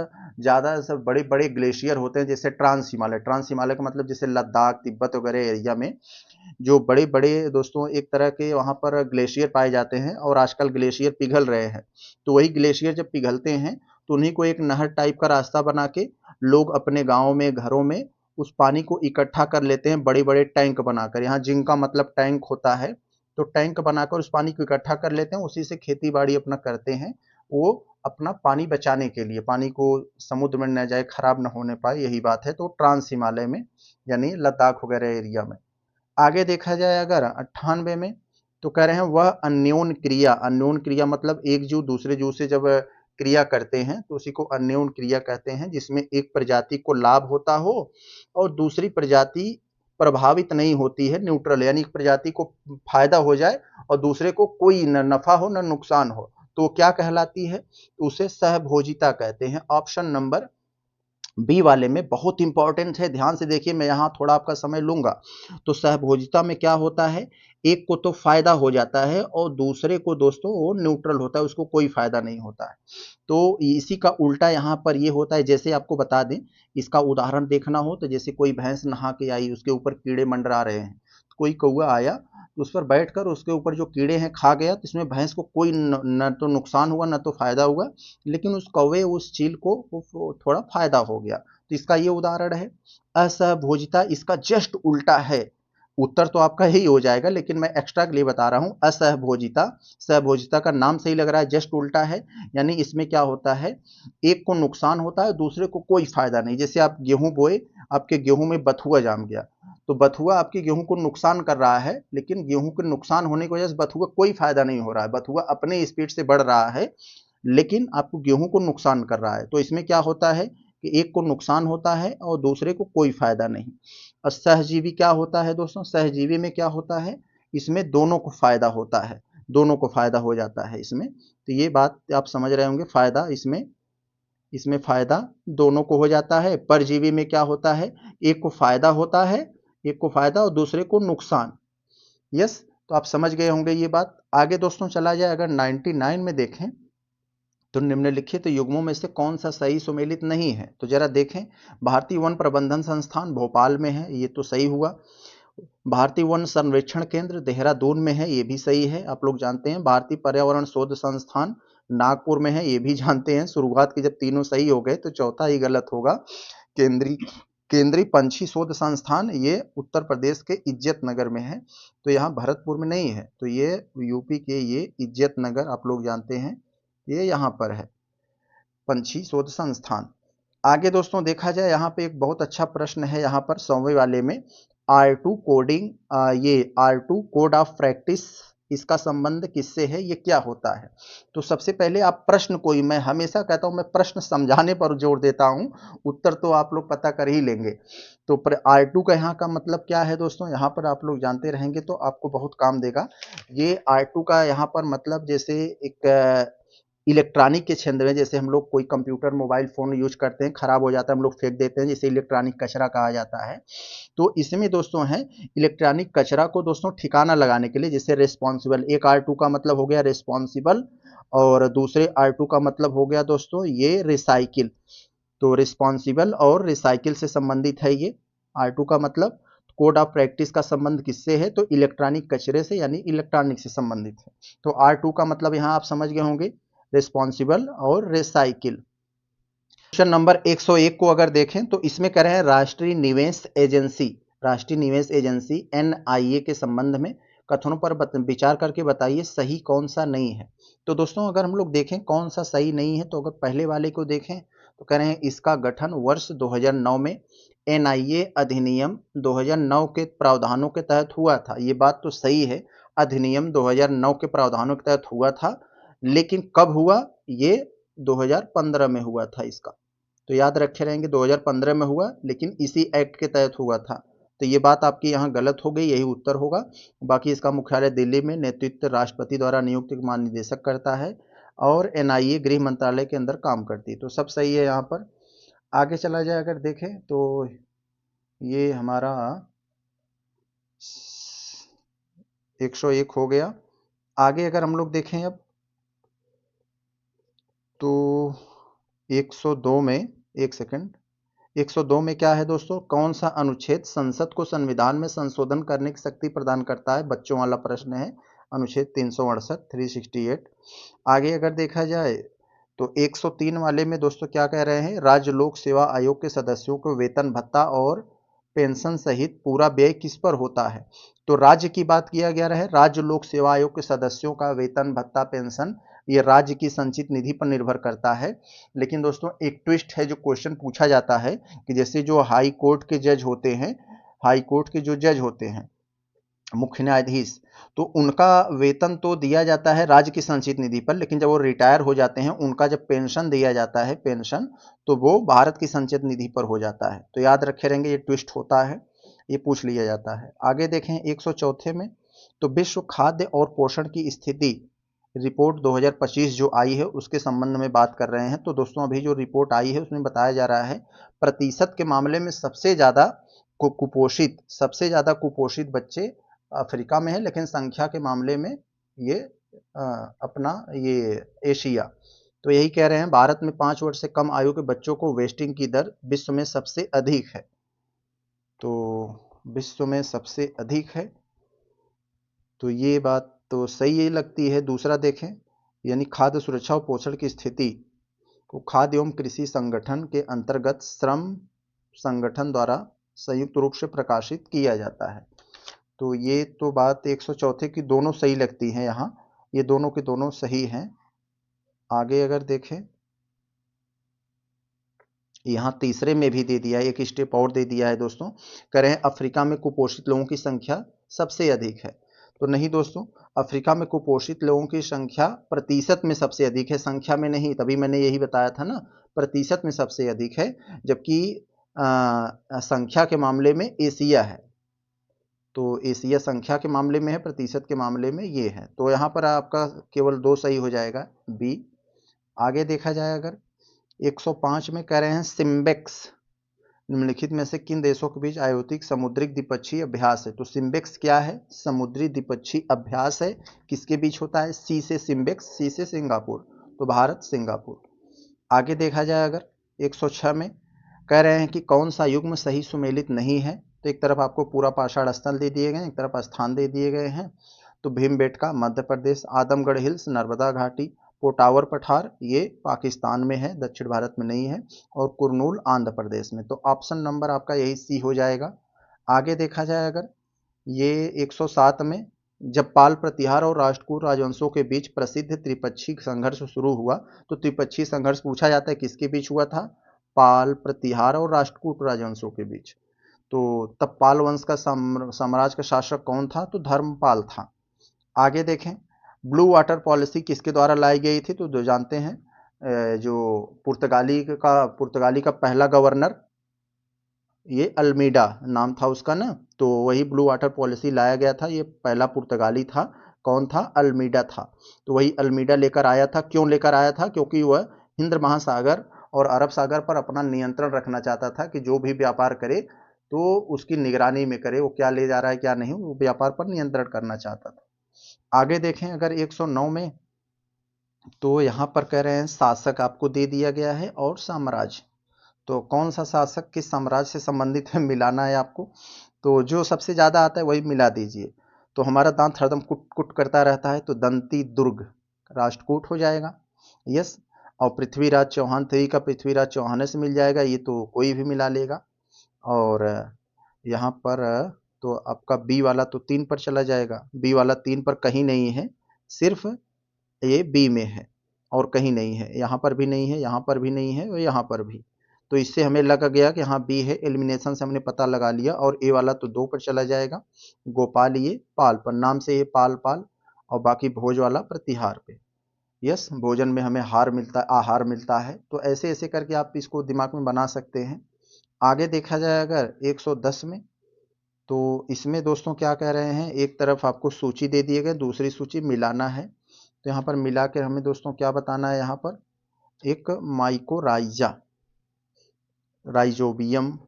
ज़्यादा सब बड़े बड़े ग्लेशियर होते हैं, जैसे ट्रांस हिमालय का मतलब जैसे लद्दाख तिब्बत वगैरह एरिया में जो बड़े बड़े दोस्तों एक तरह के वहाँ पर ग्लेशियर पाए जाते हैं, और आजकल ग्लेशियर पिघल रहे हैं। तो वही ग्लेशियर जब पिघलते हैं तो उन्हीं को एक नहर टाइप का रास्ता बना के लोग अपने गाँव में, घरों में उस पानी को इकट्ठा कर लेते हैं बड़े बड़े टैंक बनाकर। यहाँ जिंक का मतलब टैंक होता है, तो टैंक बनाकर उस पानी को इकट्ठा कर लेते हैं, उसी से खेती बाड़ी अपना करते हैं। वो अपना पानी बचाने के लिए, पानी को समुद्र में न जाए, खराब न होने पाए, यही बात है। तो ट्रांस हिमालय में यानी लद्दाख वगैरह एरिया में। आगे देखा जाए अगर 98 में, तो कह रहे हैं वह अन्योन क्रिया, अन्योन क्रिया मतलब एक जीव दूसरे जीव से जब क्रिया करते हैं तो उसी को अन्योन क्रिया कहते हैं, जिसमें एक प्रजाति को लाभ होता हो और दूसरी प्रजाति प्रभावित नहीं होती है, न्यूट्रल, यानी एक प्रजाति को फायदा हो जाए और दूसरे को कोई न नफा हो न नुकसान हो, तो क्या कहलाती है? तो उसे सहभोजिता कहते हैं। ऑप्शन नंबर बी वाले में बहुत इंपॉर्टेंट है, ध्यान से देखिए, मैं यहाँ थोड़ा आपका समय लूंगा। तो सहभोजिता में क्या होता है, एक को तो फायदा हो जाता है और दूसरे को दोस्तों वो न्यूट्रल होता है, उसको कोई फायदा नहीं होता है। तो इसी का उल्टा यहाँ पर ये होता है। जैसे आपको बता दें, इसका उदाहरण देखना हो तो जैसे कोई भैंस नहा के आई, उसके ऊपर कीड़े मंडरा रहे हैं, कोई कौआ आया तो उस पर बैठकर उसके ऊपर जो कीड़े हैं खा गया, तो इसमें भैंस को कोई न तो नुकसान हुआ न तो फायदा हुआ, लेकिन उस कौवे उस चील को थोड़ा फायदा हो गया। तो इसका ये उदाहरण है। असहभोजिता इसका जस्ट उल्टा है। उत्तर तो आपका यही हो जाएगा, लेकिन मैं एक्स्ट्रा के लिए बता रहा हूं। असहभोजिता, सहभोजिता का नाम सही लग रहा है, जस्ट उल्टा है। यानी इसमें क्या होता है, एक को नुकसान होता है, दूसरे को कोई फायदा नहीं। जैसे आप गेहूं बोए, आपके गेहूं में बथुआ जाम गया, तो बथुआ आपके गेहूं को नुकसान कर रहा है, लेकिन गेहूं के नुकसान होने की वजह से बथुआ कोई फायदा नहीं हो रहा है, बथुआ अपने स्पीड से बढ़ रहा है, लेकिन आपको गेहूं को नुकसान कर रहा है। तो इसमें क्या होता है कि एक को नुकसान होता है और दूसरे को कोई फायदा नहीं। और सहजीवी क्या होता है दोस्तों, सहजीवी में क्या होता है, इसमें दोनों को फायदा होता है, दोनों को फायदा हो जाता है इसमें। तो ये बात आप समझ रहे होंगे, फायदा इसमें, इसमें फायदा दोनों को हो जाता है। परजीवी में क्या होता है, एक को फायदा होता है, एक को फायदा और दूसरे को नुकसान। यस, तो आप समझ गए होंगे ये बात। आगे दोस्तों चला जाए, अगर 99 में देखें तो निम्नलिखित युग्मों में से कौन सा सही सुमेलित नहीं है? तो जरा देखें, भारतीय वन प्रबंधन संस्थान भोपाल में है, ये तो सही हुआ। भारतीय वन सर्वेक्षण केंद्र देहरादून में है, ये भी सही है, आप लोग जानते हैं। भारतीय पर्यावरण शोध संस्थान नागपुर में है, ये भी जानते हैं। शुरुआत के जब तीनों सही हो गए तो चौथा ही गलत होगा। केंद्रीय केंद्रीय पंछी शोध संस्थान ये उत्तर प्रदेश के इज्जत नगर में है, तो यहाँ भरतपुर में नहीं है, तो ये यूपी के ये इज्जत नगर, आप लोग जानते हैं, ये यहाँ पर है पंछी शोध संस्थान। आगे दोस्तों देखा जाए, यहाँ पे एक बहुत अच्छा प्रश्न है, यहाँ पर 100वें वाले में, R2 कोडिंग, ये R2 कोड ऑफ प्रैक्टिस, इसका संबंध किससे है, ये क्या होता है? तो सबसे पहले आप प्रश्न को ही, मैं हमेशा कहता हूं, मैं प्रश्न समझाने पर जोर देता हूं, उत्तर तो आप लोग पता कर ही लेंगे। तो R2 का यहाँ का मतलब क्या है दोस्तों, यहाँ पर आप लोग जानते रहेंगे तो आपको बहुत काम देगा। ये R2 का यहाँ पर मतलब, जैसे एक इलेक्ट्रॉनिक के क्षेत्र में, जैसे हम लोग कोई कंप्यूटर मोबाइल फोन यूज करते हैं, खराब हो जाता है, हम लोग फेंक देते हैं, जिसे इलेक्ट्रॉनिक कचरा कहा जाता है। तो इसमें दोस्तों है, इलेक्ट्रॉनिक कचरा को दोस्तों ठिकाना लगाने के लिए, जैसे रिस्पॉन्सिबल, एक R2 का मतलब हो गया रिस्पॉन्सिबल, और दूसरे R2 का मतलब हो गया दोस्तों ये रिसाइकिल। तो रिस्पॉन्सिबल और रिसाइकिल से संबंधित है ये R2 का मतलब। कोड ऑफ प्रैक्टिस का संबंध किससे है, तो इलेक्ट्रॉनिक कचरे से, यानी इलेक्ट्रॉनिक से संबंधित है। तो R2 का मतलब यहाँ आप समझ गए होंगे, रिस्पॉन्सिबल और रिसाइकिल। क्वेश्चन नंबर 101 को अगर देखें तो इसमें कह रहे हैं राष्ट्रीय निवेश एजेंसी, राष्ट्रीय निवेश एजेंसी NIA के संबंध में कथनों पर विचार करके बताइए सही कौन सा नहीं है। तो दोस्तों अगर हम लोग देखें कौन सा सही नहीं है, तो अगर पहले वाले को देखें तो कह रहे हैं इसका गठन वर्ष 2009 में NIA अधिनियम 2009 के प्रावधानों के तहत हुआ था। ये बात तो सही है, अधिनियम 2009 के प्रावधानों के तहत हुआ था, लेकिन कब हुआ, ये 2015 में हुआ था इसका। तो याद रखे रहेंगे 2015 में हुआ, लेकिन इसी एक्ट के तहत हुआ था। तो ये बात आपकी यहाँ गलत हो गई, यही उत्तर होगा। बाकी इसका मुख्यालय दिल्ली में, नेतृत्व राष्ट्रपति द्वारा नियुक्त महानिदेशक करता है, और NIA गृह मंत्रालय के अंदर काम करती है। तो सब सही है यहाँ पर। आगे चला जाए अगर देखें तो ये हमारा 101 हो गया। आगे अगर हम लोग देखें अब तो 102 में, एक सेकंड, 102 में क्या है दोस्तों, कौन सा अनुच्छेद संसद को संविधान में संशोधन करने की शक्ति प्रदान करता है? बच्चों वाला प्रश्न है, अनुच्छेद 368, 368। आगे अगर देखा जाए तो 103 वाले में दोस्तों क्या कह रहे हैं, राज्य लोक सेवा आयोग के सदस्यों को वेतन भत्ता और पेंशन सहित पूरा व्यय किस पर होता है। तो राज्य की बात किया गया है, राज्य लोक सेवा आयोग के सदस्यों का वेतन भत्ता पेंशन ये राज्य की संचित निधि पर निर्भर करता है। लेकिन दोस्तों एक ट्विस्ट है, जो क्वेश्चन पूछा जाता है कि जैसे जो हाई कोर्ट के जज होते हैं, हाई कोर्ट के जो जज होते हैं मुख्य न्यायाधीश, तो उनका वेतन तो दिया जाता है राज्य की संचित निधि पर, लेकिन जब वो रिटायर हो जाते हैं उनका जब पेंशन दिया जाता है पेंशन, तो वो भारत की संचित निधि पर हो जाता है। तो याद रखे रहेंगे, ये ट्विस्ट होता है, ये पूछ लिया जाता है। आगे देखें 104 में, तो विश्व खाद्य और पोषण की स्थिति रिपोर्ट 2025 जो आई है उसके संबंध में बात कर रहे हैं। तो दोस्तों अभी जो रिपोर्ट आई है उसमें बताया जा रहा है प्रतिशत के मामले में सबसे ज़्यादा कुपोषित बच्चे अफ्रीका में है, लेकिन संख्या के मामले में ये अपना ये एशिया। तो यही कह रहे हैं भारत में 5 वर्ष से कम आयु के बच्चों को वेस्टिंग की दर विश्व में सबसे अधिक है। तो विश्व में सबसे अधिक है, तो ये बात तो सही ही लगती है। दूसरा देखें, यानी खाद्य सुरक्षा और पोषण की स्थिति को खाद्य एवं कृषि संगठन के अंतर्गत श्रम संगठन द्वारा संयुक्त रूप से प्रकाशित किया जाता है। तो ये तो बात 104 की दोनों सही लगती हैं, यहाँ ये दोनों के दोनों सही हैं। आगे अगर देखें, यहाँ तीसरे में भी दे दिया है, एक स्टेप और दे दिया है दोस्तों, कह रहे हैं अफ्रीका में कुपोषित लोगों की संख्या सबसे अधिक है। तो नहीं दोस्तों, अफ्रीका में कुपोषित लोगों की संख्या प्रतिशत में सबसे अधिक है, संख्या में नहीं। तभी मैंने यही बताया था ना, प्रतिशत में सबसे अधिक है, जबकि संख्या के मामले में एशिया है। तो एशिया संख्या के मामले में है, प्रतिशत के मामले में ये है। तो यहाँ पर आपका केवल 2 सही हो जाएगा, बी। आगे देखा जाए अगर 105 में कह रहे हैं सिम्बेक्स निम्नलिखित में से किन देशों के बीच आयोजित समुद्री द्विपक्षीय अभ्यास है। तो सिम्बेक्स क्या है, समुद्री द्विपक्षीय अभ्यास है, किसके बीच होता है, सी से सिम्बेक्स, सी से सिंगापुर, तो भारत सिंगापुर। आगे देखा जाए अगर 106 में कह रहे हैं कि कौन सा युग्म सही सुमेलित नहीं है। तो एक तरफ आपको पूरा पाषाण स्थल दे दिए गए, एक तरफ स्थान दे दिए गए हैं। तो भीमबेटका मध्य प्रदेश, आदमगढ़ हिल्स नर्मदा घाटी, पोटावर पठार ये पाकिस्तान में है, दक्षिण भारत में नहीं है, और कुरनूल आंध्र प्रदेश में। तो ऑप्शन नंबर आपका यही सी हो जाएगा। आगे देखा जाए अगर ये 107 में, जब पाल प्रतिहार और राष्ट्रकूट राजवंशों के बीच प्रसिद्ध त्रिपक्षीय संघर्ष शुरू हुआ, तो त्रिपक्षीय संघर्ष पूछा जाता है किसके बीच हुआ था, पाल प्रतिहार और राष्ट्रकूट राजवंशों के बीच। तो तब पाल वंश का साम्राज्य का शासक कौन था, तो धर्मपाल था। आगे देखें, ब्लू वाटर पॉलिसी किसके द्वारा लाई गई थी। तो जो जानते हैं जो पुर्तगाली का पहला गवर्नर, ये अल्मीडा नाम था उसका ना, तो वही ब्लू वाटर पॉलिसी लाया गया था। ये पहला पुर्तगाली था, कौन था, अल्मीडा था। तो वही अल्मीडा लेकर आया था। क्यों लेकर आया था, क्योंकि वह हिंद महासागर और अरब सागर पर अपना नियंत्रण रखना चाहता था कि जो भी व्यापार करे तो उसकी निगरानी में करे, वो क्या ले जा रहा है क्या नहीं, वो व्यापार पर नियंत्रण करना चाहता था। आगे देखें अगर 109 में, तो यहाँ पर कह रहे हैं शासक आपको दे दिया गया है और साम्राज्य। तो कौन सा शासक किस साम्राज्य से संबंधित है मिलाना है आपको। तो जो सबसे ज्यादा आता है वही मिला दीजिए। तो हमारा दांत हरदम कुट कुट करता रहता है, तो दंती दुर्ग राष्ट्रकूट हो जाएगा, यस। और पृथ्वीराज चौहान 3 का पृथ्वीराज चौहान से मिल जाएगा, ये तो कोई भी मिला लेगा। और यहाँ पर तो आपका बी वाला तो 3 पर चला जाएगा, बी वाला 3 पर कहीं नहीं है, सिर्फ ये बी में है और कहीं नहीं है, यहाँ पर भी नहीं है, यहाँ पर भी नहीं है और यहाँ पर भी। तो इससे हमें लग गया कि हाँ बी है, एलिमिनेशन से हमने पता लगा लिया। और ए वाला तो 2 पर चला जाएगा, गोपाल ये पाल पर, नाम से ये पाल पाल, और बाकी भोज वाला प्रतिहार पे, यस। भोजन में हमें हार मिलता है, आहार मिलता है। तो ऐसे ऐसे करके आप इसको दिमाग में बना सकते हैं। आगे देखा जाए अगर 110 में, तो इसमें दोस्तों क्या कह रहे हैं, एक तरफ आपको सूची दे दिए गए, दूसरी सूची मिलाना है। तो यहाँ पर मिला के हमें दोस्तों क्या बताना है, यहाँ पर एक माइकोराइजा राइजोबियम।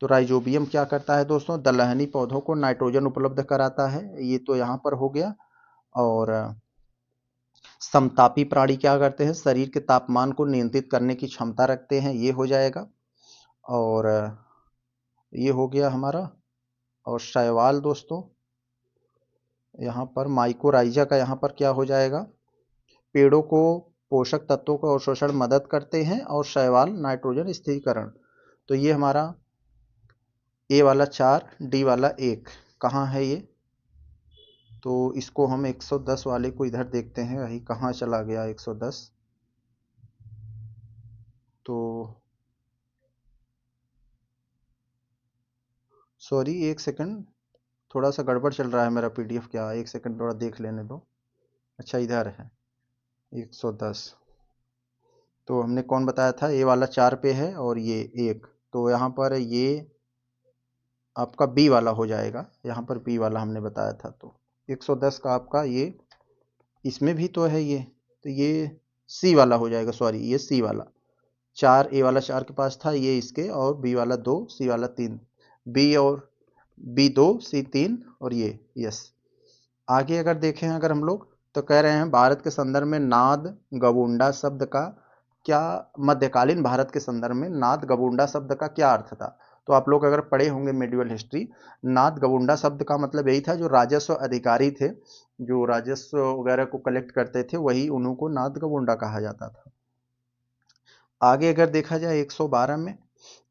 तो राइजोबियम क्या करता है दोस्तों, दलहनी पौधों को नाइट्रोजन उपलब्ध कराता है, ये तो यहाँ पर हो गया। और समतापी प्राणी क्या करते हैं, शरीर के तापमान को नियंत्रित करने की क्षमता रखते हैं, ये हो जाएगा। और ये हो गया हमारा। और शैवाल दोस्तों, यहाँ पर माइकोराइजा का यहाँ पर क्या हो जाएगा, पेड़ों को पोषक तत्वों को अवशोषण मदद करते हैं और शैवाल नाइट्रोजन स्थिरीकरण। तो ये हमारा ए वाला 4, डी वाला 1 कहाँ है ये? तो इसको हम 110 वाले को इधर देखते हैं, यही कहाँ चला गया 110। तो सॉरी, एक सेकंड, थोड़ा सा गड़बड़ चल रहा है मेरा पीडीएफ। क्या, एक सेकंड थोड़ा देख लेने दो। अच्छा, इधर है 110। तो हमने कौन बताया था? ए वाला 4 पे है और ये 1, तो यहाँ पर ये आपका बी वाला हो जाएगा। यहाँ पर बी वाला हमने बताया था, तो 110 का आपका ये, इसमें भी तो है ये, तो ये सी वाला हो जाएगा। सॉरी, ये सी वाला 4, ए वाला 4 के पास था, ये इसके, और बी वाला 2, सी वाला 3, बी और बी 2, सी 3 और ये, यस। आगे अगर देखें अगर हम लोग, तो कह रहे हैं भारत के संदर्भ में नाद गवुंडा शब्द का क्या, मध्यकालीन भारत के संदर्भ में नाद गवुंडा शब्द का क्या अर्थ था? तो आप लोग अगर पढ़े होंगे मेडिवल हिस्ट्री, नाद गवुंडा शब्द का मतलब यही था, जो राजस्व अधिकारी थे, जो राजस्व वगैरह को कलेक्ट करते थे, वही उन्हों को नाद गवुंडा कहा जाता था। आगे अगर देखा जाए 112 में,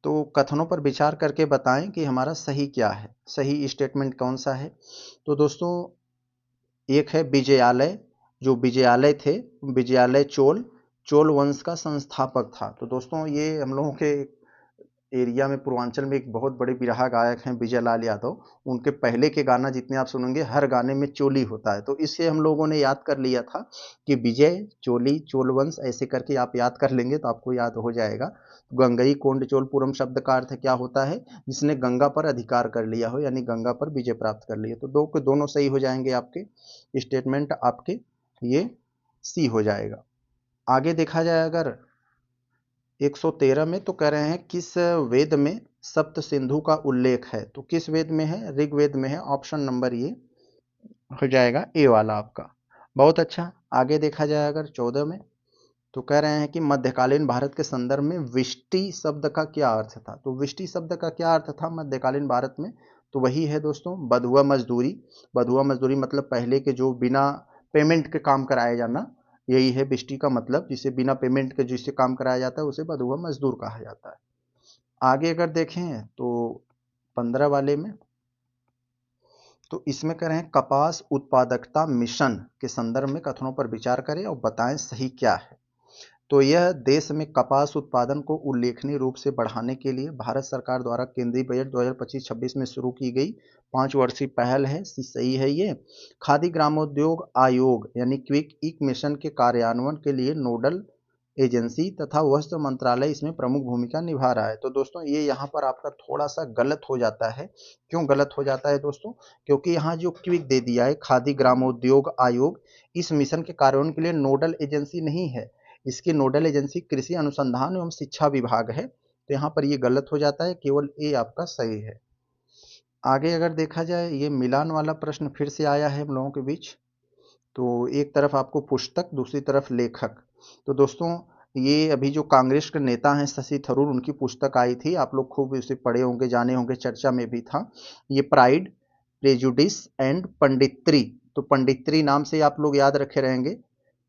तो कथनों पर विचार करके बताएं कि हमारा सही क्या है, सही स्टेटमेंट कौन सा है। तो दोस्तों, एक है विजयालय, जो विजयालय थे, विजयालय चोल वंश का संस्थापक था। तो दोस्तों, ये हम लोगों के एरिया में, पूर्वांचल में एक बहुत बड़े बिरहा गायक हैं विजय लाल यादव। उनके पहले के गाना जितने आप सुनेंगे, हर गाने में चोली होता है। तो इससे हम लोगों ने याद कर लिया था कि विजय चोली चोलवंश, ऐसे करके आप याद कर लेंगे तो आपको याद हो जाएगा। गंगई कोंड चोलपुरम शब्द का अर्थ क्या होता है? जिसने गंगा पर अधिकार कर लिया हो, यानी गंगा पर विजय प्राप्त कर लिया। तो दो के दोनों सही हो जाएंगे आपके स्टेटमेंट, आपके ये सी हो जाएगा। आगे देखा जाए अगर 113 में, तो कह रहे हैं किस वेद में सप्त सिंधु का उल्लेख है? तो किस वेद में है? ऋग्वेद में है। ऑप्शन नंबर ये हो जाएगा ए वाला आपका। बहुत अच्छा। आगे देखा जाए अगर 14 में, तो कह रहे हैं कि मध्यकालीन भारत के संदर्भ में विष्टि शब्द का क्या अर्थ था? तो विष्टि शब्द का क्या अर्थ था मध्यकालीन भारत में? तो वही है दोस्तों, बधुआ मजदूरी। बधुआ मजदूरी मतलब पहले के जो बिना पेमेंट के काम कराया जाना, यही है विष्टि का मतलब। जिसे बिना पेमेंट के जिससे काम कराया जाता है, उसे बधुआ मजदूर कहा जाता है। आगे अगर देखें तो 15 वाले में, तो इसमें कह रहे हैं कपास उत्पादकता मिशन के संदर्भ में कथनों पर विचार करें और बताएं सही क्या है। तो यह देश में कपास उत्पादन को उल्लेखनीय रूप से बढ़ाने के लिए भारत सरकार द्वारा केंद्रीय बजट 2025-26 में शुरू की गई 5 वर्षीय पहल है। सही है ये। खादी ग्रामोद्योग आयोग यानी क्विक इक मिशन के कार्यान्वयन के लिए नोडल एजेंसी तथा वस्त्र मंत्रालय इसमें प्रमुख भूमिका निभा रहा है। तो दोस्तों, ये यहाँ पर आपका थोड़ा सा गलत हो जाता है। क्यों गलत हो जाता है दोस्तों? क्योंकि यहाँ जो क्विक दे दिया है खादी ग्रामोद्योग आयोग, इस मिशन के कार्यान्वयन के लिए नोडल एजेंसी नहीं है। इसकी नोडल एजेंसी कृषि अनुसंधान एवं शिक्षा विभाग है। तो यहाँ पर ये गलत हो जाता है, केवल ए आपका सही है। आगे अगर देखा जाए, ये मिलान वाला प्रश्न फिर से आया है हम लोगों के बीच। तो एक तरफ आपको पुस्तक, दूसरी तरफ लेखक। तो दोस्तों, ये अभी जो कांग्रेस के नेता हैं शशि थरूर, उनकी पुस्तक आई थी, आप लोग खूब इसे पढ़े होंगे, जाने होंगे, चर्चा में भी था। ये प्राइड, प्रेजुडिस एंड पंडित्री। तो पंडित्री नाम से आप लोग याद रखे रहेंगे।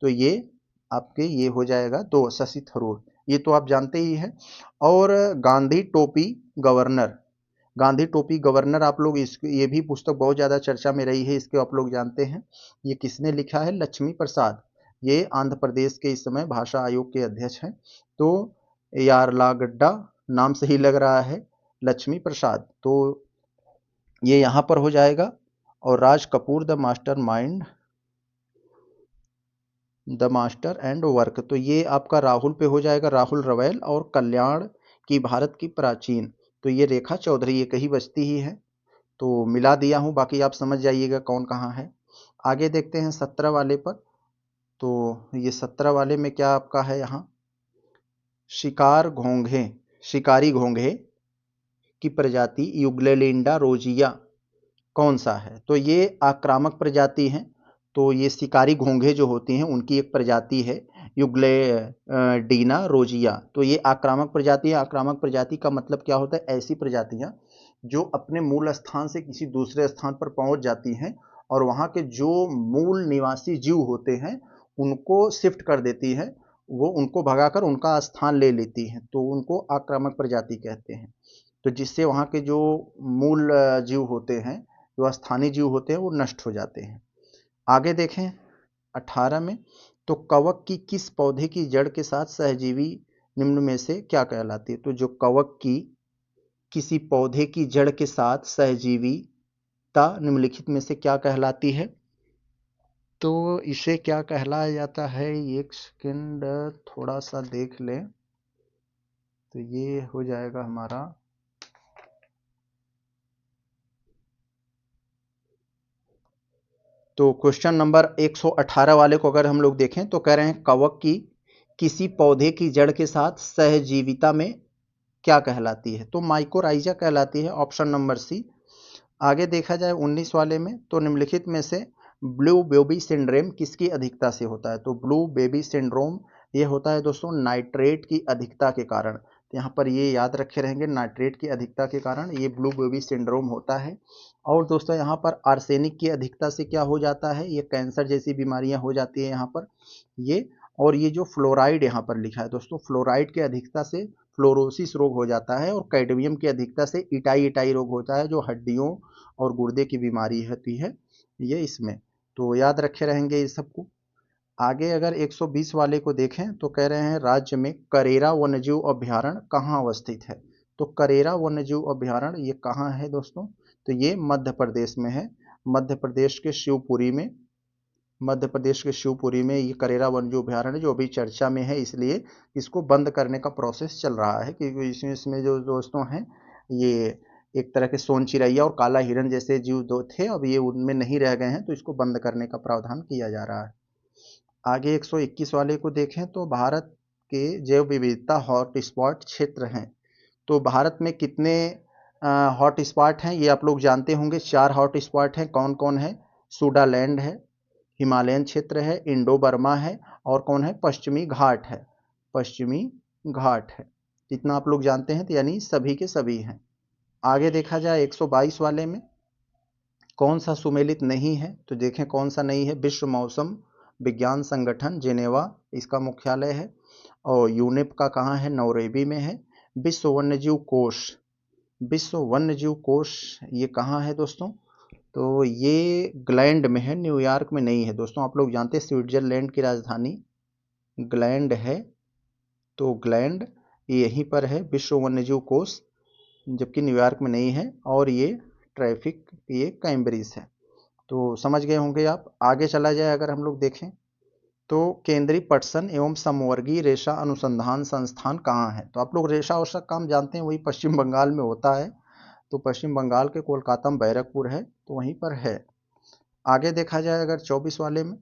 तो ये आपके ये हो जाएगा 2, शशि थरूर, ये तो आप जानते ही हैं। और गांधी टोपी गवर्नर, गांधी टोपी गवर्नर, आप लोग इस, ये भी पुस्तक बहुत ज़्यादा चर्चा में रही है, इसके आप लोग जानते हैं। ये किसने लिखा है? लक्ष्मी प्रसाद। ये आंध्र प्रदेश के इस समय भाषा आयोग के अध्यक्ष हैं। तो यार्लागड्डा नाम से ही लग रहा है, लक्ष्मी प्रसाद। तो ये यहाँ पर हो जाएगा। और Raj Kapoor the mastermind, the master and work, तो ये आपका राहुल पे हो जाएगा, राहुल रवैल। और कल्याण की भारत की प्राचीन, तो ये रेखा चौधरी, ये कहीं बचती ही है। तो मिला दिया हूं, बाकी आप समझ जाइएगा कौन कहाँ है। आगे देखते हैं 17 वाले पर। तो ये 17 वाले में क्या आपका है यहाँ? शिकार घोंघे, शिकारी घोंघे की प्रजाति यूग्लेलिंडा रोजिया कौन सा है? तो ये आक्रामक प्रजाति है। तो ये शिकारी घोंघे जो होती हैं, उनकी एक प्रजाति है यूग्लेडीना रोजिया। तो ये आक्रामक प्रजाति है। आक्रामक प्रजाति का मतलब क्या होता है? ऐसी प्रजातियां जो अपने मूल स्थान से किसी दूसरे स्थान पर पहुंच जाती हैं और वहां के जो मूल निवासी जीव होते हैं उनको शिफ्ट कर देती है वो उनको भगाकर उनका स्थान ले लेती हैं, तो उनको आक्रामक प्रजाति कहते हैं। तो जिससे वहाँ के जो मूल जीव होते हैं, जो स्थानीय जीव होते हैं, वो नष्ट हो जाते हैं। आगे देखें 18 में, तो कवक की किस पौधे की जड़ के साथ सहजीवी निम्न में से क्या कहलाती है? तो जो कवक की किसी पौधे की जड़ के साथ सहजीवीता निम्नलिखित में से क्या कहलाती है? तो इसे क्या कहलाया जाता है? एक सेकंड थोड़ा सा देख लें, तो ये हो जाएगा हमारा तो क्वेश्चन नंबर 118 वाले को अगर हम लोग देखें तो कह रहे हैं कवक की किसी पौधे की जड़ के साथ सहजीविता में क्या कहलाती है? तो माइकोराइजा कहलाती है, ऑप्शन नंबर सी। आगे देखा जाए 19 वाले में, तो निम्नलिखित में से ब्लू बेबी सिंड्रोम किसकी अधिकता से होता है? तो ब्लू बेबी सिंड्रोम ये होता है दोस्तों नाइट्रेट की अधिकता के कारण। तो यहाँ पर ये याद रखे रहेंगे, नाइट्रेट की अधिकता के कारण ये ब्लू बेबी सिंड्रोम होता है। और दोस्तों यहाँ पर आर्सेनिक की अधिकता से क्या हो जाता है? ये कैंसर जैसी बीमारियां हो जाती है यहाँ पर ये। और ये जो फ्लोराइड यहाँ पर लिखा है दोस्तों, फ्लोराइड की अधिकता से फ्लोरोसिस रोग हो जाता है, और कैडमियम की अधिकता से इटाई इटाई रोग होता है, जो हड्डियों और गुर्दे की बीमारी होती है ये इसमें। तो याद रखे रहेंगे इस सबको। आगे अगर 120 वाले को देखें तो कह रहे हैं राज्य में करेरा वन्यजीव अभ्यारण्य कहाँ अवस्थित है? तो करेरा वन्यजीव अभ्यारण्य ये कहाँ है दोस्तों? तो ये मध्य प्रदेश में है। मध्य प्रदेश के शिवपुरी में, मध्य प्रदेश के शिवपुरी में ये करेरा वन्यजीव अभ्यारण्य जो अभी चर्चा में है, इसलिए इसको बंद करने का प्रोसेस चल रहा है, क्योंकि इसमें जो दोस्तों हैं ये एक तरह के सोन चिरैया और काला हिरन जैसे जीव दो थे, अब ये उनमें नहीं रह गए हैं, तो इसको बंद करने का प्रावधान किया जा रहा है। आगे 121 वाले को देखें तो भारत के जैव विविधता हॉटस्पॉट क्षेत्र हैं। तो भारत में कितने हॉटस्पॉट हैं ये आप लोग जानते होंगे। 4 हॉटस्पॉट हैं। कौन कौन है? सूडालैंड है, हिमालयन क्षेत्र है, इंडो बर्मा है, और कौन है? पश्चिमी घाट है। पश्चिमी घाट है। इतना आप लोग जानते हैं, तो यानी सभी के सभी हैं। आगे देखा जाए 122 वाले में, कौन सा सुमेलित नहीं है? तो देखें कौन सा नहीं है। विश्व मौसम विज्ञान संगठन जेनेवा इसका मुख्यालय है, और यूनेप का कहाँ है? नौरेबी में है। विश्व वन्यजीव कोष, विश्व वन्यजीव कोष ये कहाँ है दोस्तों? तो ये ग्लैंड में है, न्यूयॉर्क में नहीं है दोस्तों। आप लोग जानते हैं स्विट्जरलैंड की राजधानी ग्लैंड है, तो ग्लैंड यहीं पर है विश्व वन्यजीव कोष, जबकि न्यूयॉर्क में नहीं है। और ये ट्रैफिक ये कैम्ब्रिज है। तो समझ गए होंगे आप। आगे चला जाए अगर हम लोग देखें तो केंद्रीय पटसन एवं समवर्गीय रेशा अनुसंधान संस्थान कहाँ है? तो आप लोग रेशा और काम जानते हैं, वही पश्चिम बंगाल में होता है। तो पश्चिम बंगाल के कोलकाता में बैरकपुर है, तो वहीं पर है। आगे देखा जाए अगर 24 वाले में,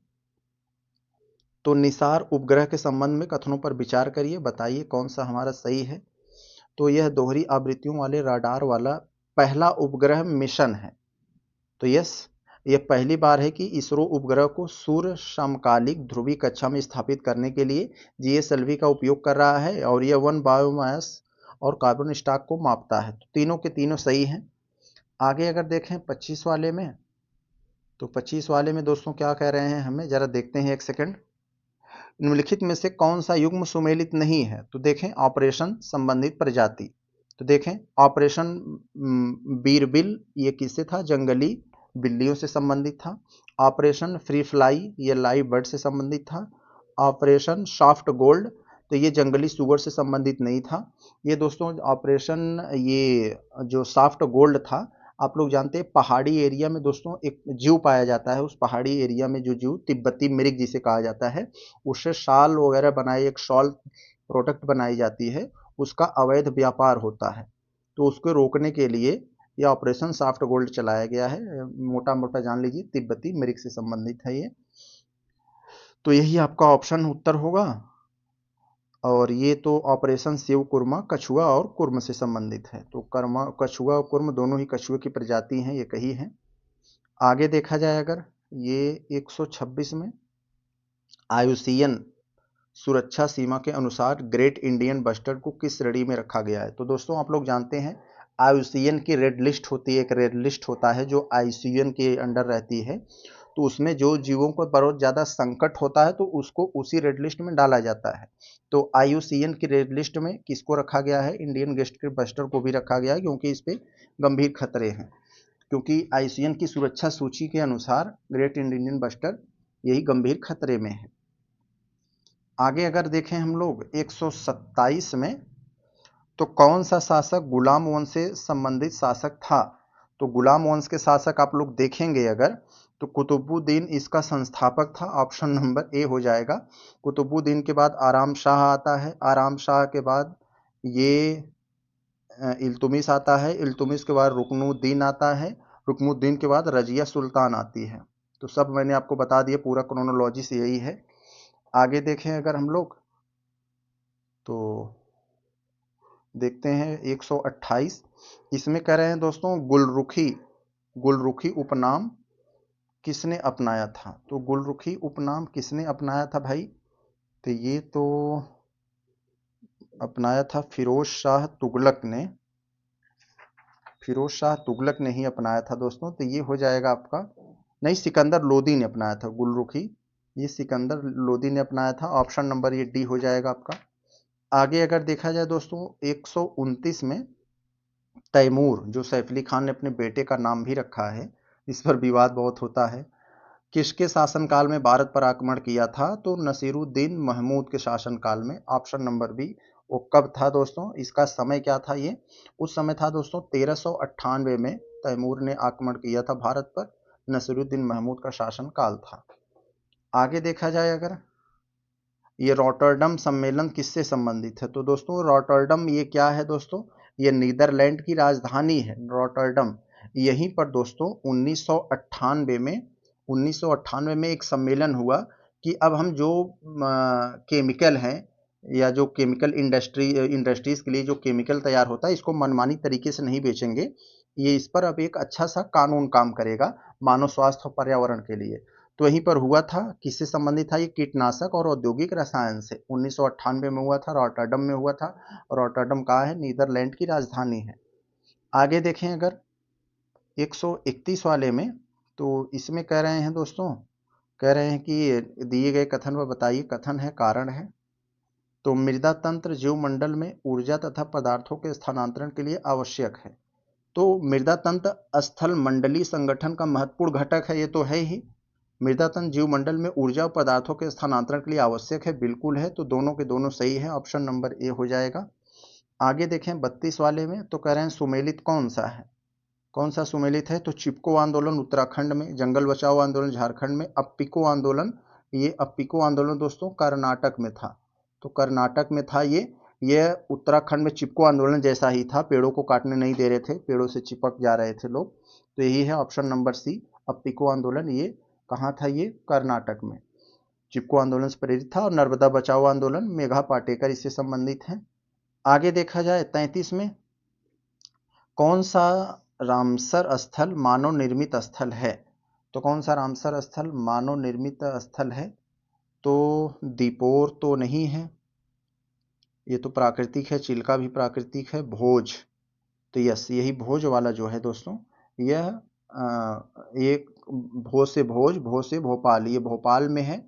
तो निसार उपग्रह के संबंध में कथनों पर विचार करिए, बताइए कौन सा हमारा सही है। तो यह दोहरी आवृत्तियों वाले राडार वाला पहला उपग्रह मिशन है। तो यस, यह पहली बार है कि इसरो उपग्रह को सूर्य समकालिक ध्रुवीय कक्षा में स्थापित करने के लिए जीएसएलवी का उपयोग कर रहा है, और यह वन बायोमास और कार्बन स्टॉक को मापता है। तो तीनों के तीनों सही हैं। आगे अगर देखें 25 वाले में, तो 25 वाले में दोस्तों क्या कह रहे हैं हमें, जरा देखते हैं एक सेकंड। निम्नलिखित में से कौन सा युग्म सुमेलित नहीं है? तो देखें ऑपरेशन संबंधित प्रजाति। तो देखें ऑपरेशन बीरबिल ये किससे था? जंगली बिल्लियों से संबंधित था। ऑपरेशन फ्री फ्लाई ये लाइव बर्ड से संबंधित था। ऑपरेशन सॉफ्ट गोल्ड तो ये जंगली सुअर से संबंधित नहीं था। ये दोस्तों ऑपरेशन ये जो सॉफ्ट गोल्ड था, आप लोग जानते हैं पहाड़ी एरिया में दोस्तों एक जीव पाया जाता है, उस पहाड़ी एरिया में जो जीव तिब्बती मृग जिसे कहा जाता है, उससे शाल वगैरह बनाई, एक शॉल प्रोडक्ट बनाई जाती है, उसका अवैध व्यापार होता है। तो उसको रोकने के लिए यह ऑपरेशन सॉफ्ट गोल्ड चलाया गया है। मोटा मोटा जान लीजिए तिब्बती मृग से संबंधित है ये। तो यही आपका ऑप्शन उत्तर होगा। और ये तो ऑपरेशन शिव कुर्मा कछुआ और कुर्म से संबंधित है। तो कर्मा कछुआ और कुर्म दोनों ही कछुए की प्रजाति हैं, ये कही है। आगे देखा जाए अगर ये 126 में, आयुसीएन सुरक्षा सीमा के अनुसार ग्रेट इंडियन बस्टर्ड को किस श्रेणी में रखा गया है? तो दोस्तों आप लोग जानते हैं आयुसीएन की रेड लिस्ट होती है, एक रेड लिस्ट होता है जो आईसीएन के अंडर रहती है। तो तो उसमें जो जीवों को बहुत ज़्यादा संकट होता है तो उसको उसी रेड लिस्ट में डाला जाता है। तो IUCN की रेड लिस्ट में किसको रखा गया है? इंडियन गेस्ट बस्टर को भी रखा गया है, क्योंकि इस पे गंभीर खतरे हैं। क्योंकि IUCN की सुरक्षा सूची के अनुसार ग्रेट इंडियन बस्टर यही गंभीर खतरे में है। आगे अगर देखें हम लोग 127 में, तो कौन सा शासक गुलाम वंश से संबंधित शासक था? तो गुलाम वंश के शासक आप लोग देखेंगे अगर, तो कुतुबुद्दीन इसका संस्थापक था। ऑप्शन नंबर ए हो जाएगा। कुतुबुद्दीन के बाद आराम शाह आता है, आराम शाह के बाद ये इल्तुमिश आता है, इल्तुमिश के बाद रुकनुद्दीन आता है, रुकनुद्दीन के बाद रजिया सुल्तान आती है। तो सब मैंने आपको बता दिया, पूरा क्रोनोलॉजी से यही है। आगे देखें अगर हम लोग, तो देखते हैं 128। इसमें कह रहे हैं दोस्तों, गुलरुखी उपनाम किसने अपनाया था? तो गुलरुखी उपनाम किसने अपनाया था भाई? तो ये तो अपनाया था फिरोज शाह तुगलक ने। फिरोज शाह तुगलक ने ही अपनाया था दोस्तों। तो ये हो जाएगा आपका, नहीं, सिकंदर लोदी ने अपनाया था गुलरुखी। ये सिकंदर लोदी ने अपनाया था। ऑप्शन नंबर ये डी हो जाएगा आपका। आगे अगर देखा जाए दोस्तों 129 में, तैमूर, जो सैफ अली खान ने अपने बेटे का नाम भी रखा है, इस पर विवाद बहुत होता है, किसके शासनकाल में भारत पर आक्रमण किया था? तो नसीरुद्दीन महमूद के शासनकाल में। Option number B. वो कब था दोस्तों? इसका समय क्या था? ये उस समय था दोस्तों 1398 में तैमूर ने आक्रमण किया था भारत पर। नसीरुद्दीन महमूद का शासनकाल था। आगे देखा जाए अगर, ये रॉटरडम सम्मेलन किससे संबंधित है? तो दोस्तों रॉटरडम ये क्या है दोस्तों? ये नीदरलैंड की राजधानी है रॉटरडम। यहीं पर दोस्तों 1998 में एक सम्मेलन हुआ कि अब हम जो केमिकल हैं, या जो केमिकल इंडस्ट्रीज के लिए जो केमिकल तैयार होता है, इसको मनमानी तरीके से नहीं बेचेंगे। ये इस पर अब एक अच्छा सा कानून काम करेगा मानव स्वास्थ्य और पर्यावरण के लिए। तो वहीं पर हुआ था, किससे संबंधित था? ये कीटनाशक और औद्योगिक रसायन से 1998 में हुआ था, रॉटरडम में हुआ था। रॉटरडम कहाँ है? नीदरलैंड की राजधानी है। आगे देखें अगर 131 वाले में, तो इसमें कह रहे हैं दोस्तों, कह रहे हैं कि दिए गए कथन पर बताइए। कथन है, कारण है। तो मृदा तंत्र जीवमंडल में ऊर्जा तथा पदार्थों के स्थानांतरण के लिए आवश्यक है। तो मृदा तंत्र स्थल मंडलीय संगठन का महत्वपूर्ण घटक है, ये तो है ही। मृदा तंत्र जीवमंडल में ऊर्जा और पदार्थों के स्थानांतरण के लिए आवश्यक है, बिल्कुल है। तो दोनों के दोनों सही है। ऑप्शन नंबर ए हो जाएगा। आगे देखें 32 वाले में, तो कह रहे हैं सुमेलित कौन सा है? कौन सा सुमेलित है? तो चिपको आंदोलन उत्तराखंड में, जंगल बचाओ आंदोलन झारखंड में, अप्पिको आंदोलन, ये अप्पिको आंदोलन दोस्तों कर्नाटक में था। तो कर्नाटक में था ये उत्तराखंड में चिपको आंदोलन जैसा ही था, पेड़ों को काटने नहीं दे रहे थे, पेड़ों से चिपक जा रहे थे लोग। तो यही है ऑप्शन नंबर सी, अप्पिको आंदोलन। ये कहाँ था? ये कर्नाटक में चिपको आंदोलन से प्रेरित था। और नर्मदा बचाओ आंदोलन मेघा पाटेकर इससे संबंधित है। आगे देखा जाए 33 में, कौन सा रामसर स्थल मानव निर्मित स्थल है? तो कौन सा रामसर स्थल मानव निर्मित स्थल है? तो दीपोर तो नहीं है, ये तो प्राकृतिक है। चिल्का भी प्राकृतिक है। भोज, तो यस, यही भोज वाला जो है दोस्तों, यह एक भोज से भोपाल, ये भोपाल में है।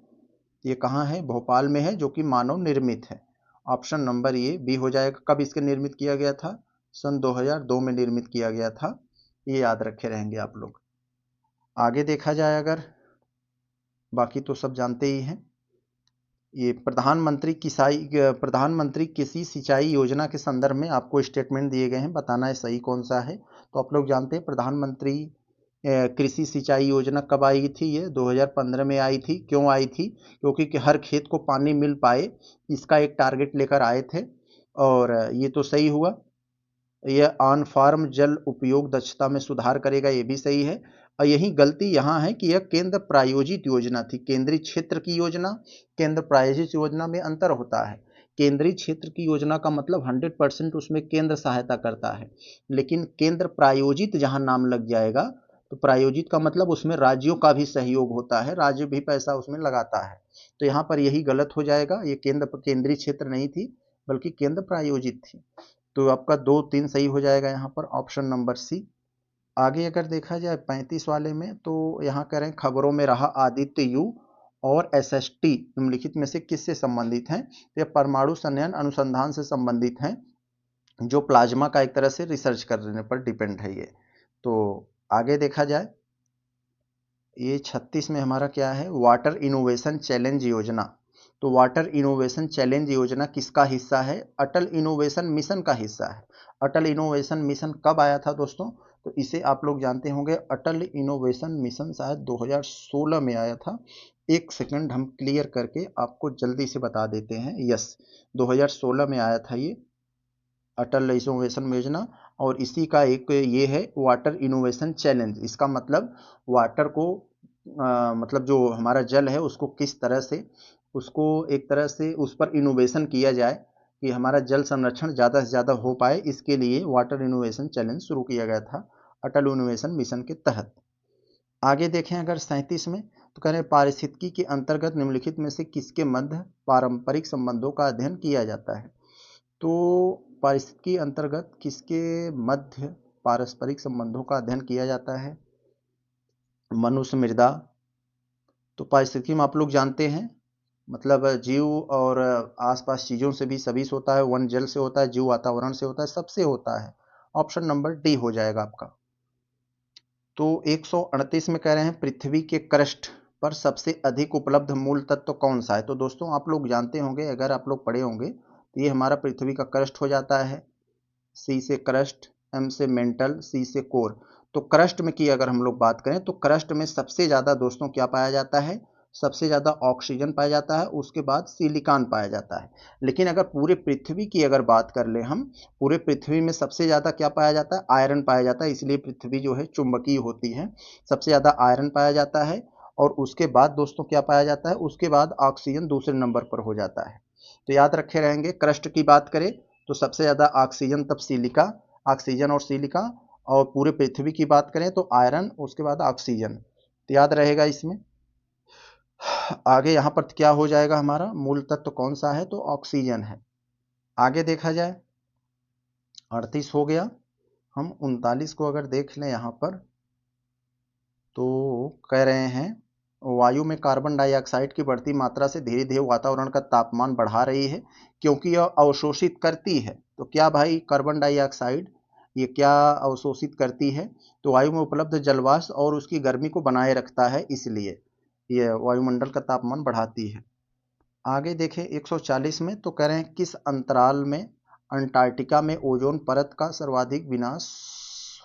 ये कहाँ है? भोपाल में है, जो कि मानव निर्मित है। ऑप्शन नंबर ये बी हो जाएगा। कब इसके निर्मित किया गया था? सन 2002 में निर्मित किया गया था। ये याद रखे रहेंगे आप लोग। आगे देखा जाए अगर, बाकी तो सब जानते ही हैं। ये प्रधानमंत्री कृषि सिंचाई योजना के संदर्भ में आपको स्टेटमेंट दिए गए हैं, बताना है सही कौन सा है। तो आप लोग जानते हैं प्रधानमंत्री कृषि सिंचाई योजना कब आई थी? ये 2015 में आई थी। क्यों आई थी? क्योंकि कि हर खेत को पानी मिल पाए, इसका एक टारगेट लेकर आए थे। और ये तो सही हुआ। यह ऑन फार्म जल उपयोग दक्षता में सुधार करेगा, ये भी सही है। और यही गलती यहाँ है कि यह केंद्र प्रायोजित योजना थी। केंद्रीय क्षेत्र की योजना, केंद्र प्रायोजित योजना में अंतर होता है। केंद्रीय क्षेत्र की योजना का मतलब 100% उसमें केंद्र सहायता करता है, लेकिन केंद्र प्रायोजित जहाँ नाम लग जाएगा, तो प्रायोजित का मतलब उसमें राज्यों का भी सहयोग होता है, राज्य भी पैसा उसमें लगाता है। तो यहाँ पर यही गलत हो जाएगा। ये केंद्रीय क्षेत्र नहीं थी, बल्कि केंद्र प्रायोजित थी। तो आपका 2 3 सही हो जाएगा यहाँ पर। Option number C. आगे अगर देखा जाए 35 वाले में, तो यहाँ कह रहे हैं खबरों में रहा आदित्य यू और एसएसटी निम्नलिखित में से किससे संबंधित हैं? तो ये परमाणु संयंत्र अनुसंधान से संबंधित हैं, जो प्लाज्मा का एक तरह से रिसर्च करने पर डिपेंड है ये। तो आगे देखा जाए, ये 36 में हमारा क्या है, वाटर इनोवेशन चैलेंज योजना। तो वाटर इनोवेशन चैलेंज योजना किसका हिस्सा है? अटल इनोवेशन मिशन का हिस्सा है। अटल इनोवेशन मिशन कब आया था दोस्तों? तो इसे आप लोग जानते होंगे, अटल इनोवेशन मिशन शायद 2016 में आया था। एक सेकंड हम क्लियर करके आपको जल्दी से बता देते हैं। यस, 2016 में आया था ये अटल इनोवेशन योजना, और इसी का एक ये है वाटर इनोवेशन चैलेंज। इसका मतलब वाटर को मतलब जो हमारा जल है उसको किस तरह से, उसको एक तरह से उस पर इनोवेशन किया जाए कि हमारा जल संरक्षण ज़्यादा से ज़्यादा हो पाए, इसके लिए वाटर इनोवेशन चैलेंज शुरू किया गया था अटल इनोवेशन मिशन के तहत। आगे देखें अगर 37 में, तो कह रहे हैं पारिस्थितिकी के अंतर्गत निम्नलिखित में से किसके मध्य पारंपरिक संबंधों का अध्ययन किया जाता है? तो पारिस्थितिकी अंतर्गत किसके मध्य पारस्परिक संबंधों का अध्ययन किया जाता है? मनुष्य मृदा। तो पारिस्थितिकी में आप लोग जानते हैं, मतलब जीव और आसपास चीजों से भी सभी से होता है, वन जल से होता है, जीव वातावरण से होता है, सबसे होता है। ऑप्शन नंबर डी हो जाएगा आपका। तो 138 में कह रहे हैं पृथ्वी के क्रस्ट पर सबसे अधिक उपलब्ध मूल तत्व कौन सा है? तो दोस्तों आप लोग जानते होंगे, अगर आप लोग पढ़े होंगे, तो ये हमारा पृथ्वी का क्रस्ट हो जाता है। सी से क्रस्ट, एम से मेंटल, सी से कोर। तो क्रस्ट में की अगर हम लोग बात करें, तो क्रस्ट में सबसे ज़्यादा दोस्तों क्या पाया जाता है? सबसे ज़्यादा ऑक्सीजन पाया जाता है, उसके बाद सिलिकॉन पाया जाता है। लेकिन अगर पूरे पृथ्वी की अगर बात कर ले हम, पूरे पृथ्वी में सबसे ज़्यादा क्या पाया जाता है? आयरन पाया जाता है, इसलिए पृथ्वी जो है चुंबकीय होती है। सबसे ज़्यादा आयरन पाया जाता है, और उसके बाद दोस्तों क्या पाया जाता है? उसके बाद ऑक्सीजन दूसरे नंबर पर हो जाता है। तो याद रखे रहेंगे, क्रस्ट की बात करें तो सबसे ज़्यादा ऑक्सीजन, तब सिलिका, ऑक्सीजन और सिलिका। और पूरे पृथ्वी की बात करें तो आयरन, उसके बाद ऑक्सीजन। तो याद रहेगा इसमें। आगे यहाँ पर क्या हो जाएगा, हमारा मूल तत्व कौन सा है? तो ऑक्सीजन है। आगे देखा जाए 38 हो गया। हम 39 को अगर देख लें यहाँ पर, तो कह रहे हैं वायु में कार्बन डाइऑक्साइड की बढ़ती मात्रा से धीरे धीरे वातावरण का तापमान बढ़ा रही है, क्योंकि यह अवशोषित करती है। तो क्या भाई, कार्बन डाइऑक्साइड ये क्या अवशोषित करती है? तो वायु में उपलब्ध जलवाष्प और उसकी गर्मी को बनाए रखता है, इसलिए यह वायुमंडल का तापमान बढ़ाती है। आगे देखें 140 में, तो कह रहे हैं किस अंतराल में अंटार्कटिका में ओजोन परत का सर्वाधिक विनाश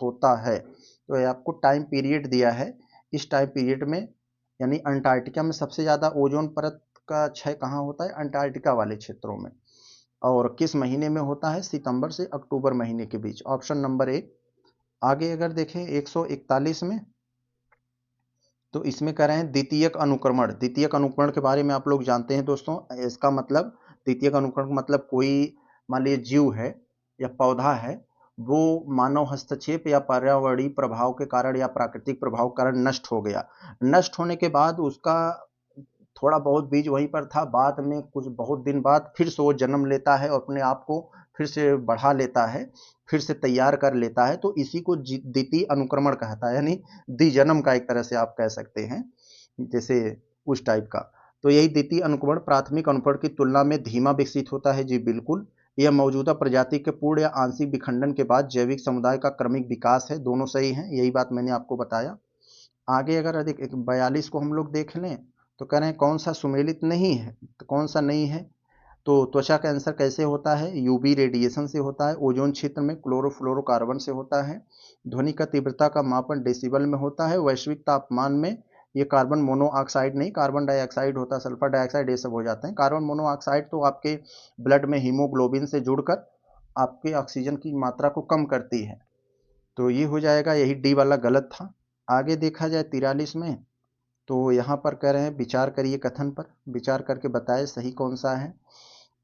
होता है? तो ये आपको टाइम पीरियड दिया है। इस टाइम पीरियड में, यानी अंटार्कटिका में सबसे ज़्यादा ओजोन परत का क्षय कहाँ होता है? अंटार्कटिका वाले क्षेत्रों में। और किस महीने में होता है? सितंबर से अक्टूबर महीने के बीच। Option number A. आगे अगर देखें 141 में, तो इसमें कह रहे हैं द्वितीयक अनुक्रमण। द्वितीयक अनुक्रमण के बारे में आप लोग जानते हैं दोस्तों। इसका मतलब, द्वितीयक अनुक्रमण का मतलब, कोई मान लीजिए जीव है या पौधा है, वो मानव हस्तक्षेप या पर्यावरणीय प्रभाव के कारण या प्राकृतिक प्रभाव के कारण नष्ट हो गया। नष्ट होने के बाद उसका थोड़ा बहुत बीज वहीं पर था, बाद में कुछ बहुत दिन बाद फिर से वो जन्म लेता है और अपने आप को फिर से बढ़ा लेता है, फिर से तैयार कर लेता है। तो इसी को द्वितीय अनुक्रमण कहता है, यानी द्विजन्म का एक तरह से आप कह सकते हैं, जैसे उस टाइप का। तो यही द्वितीय अनुक्रमण प्राथमिक अनुक्रमण की तुलना में धीमा विकसित होता है। जी बिल्कुल, यह मौजूदा प्रजाति के पूर्ण या आंशिक विखंडन के बाद जैविक समुदाय का क्रमिक विकास है। दोनों सही हैं, यही बात मैंने आपको बताया। आगे अगर अधिक 42 को हम लोग देख लें, तो कह रहे हैं कौन सा सुमेलित नहीं है? तो कौन सा नहीं है? तो त्वचा कैंसर कैसे होता है? यूवी रेडिएशन से होता है। ओजोन क्षेत्र में क्लोरोफ्लोरोकार्बन से होता है। ध्वनि का तीव्रता का मापन डेसिबल में होता है। वैश्विक तापमान में ये कार्बन मोनोऑक्साइड नहीं, कार्बन डाइऑक्साइड होता है, सल्फर डाइऑक्साइड, ये सब हो जाते हैं। कार्बन मोनोऑक्साइड तो आपके ब्लड में हीमोग्लोबिन से जुड़कर आपके ऑक्सीजन की मात्रा को कम करती है। तो ये हो जाएगा, यही डी वाला गलत था। आगे देखा जाए 43 में, तो यहाँ पर कह रहे हैं विचार करिए कथन पर, विचार करके बताएं सही कौन सा है।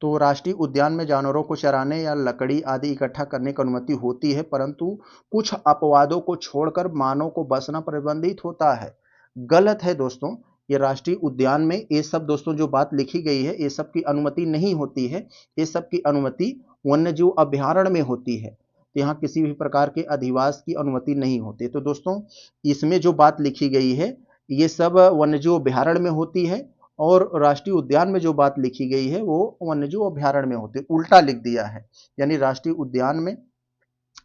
तो राष्ट्रीय उद्यान में जानवरों को चराने या लकड़ी आदि इकट्ठा करने की अनुमति होती है, परंतु कुछ अपवादों को छोड़कर मानव को बसना प्रतिबंधित होता है। गलत है दोस्तों, ये राष्ट्रीय उद्यान में ये सब दोस्तों जो बात लिखी गई है, ये सब की अनुमति नहीं होती है। ये सब की अनुमति वन्यजीव अभयारण्य में होती है। तो यहाँ किसी भी प्रकार के अधिवास की अनुमति नहीं होती। तो दोस्तों इसमें जो बात लिखी गई है ये सब वन्यजीव अभ्यारण्य में होती है, और राष्ट्रीय उद्यान में जो बात लिखी गई है वो वन्यजीव अभ्यारण्य में होती है। उल्टा लिख दिया है, यानी राष्ट्रीय उद्यान में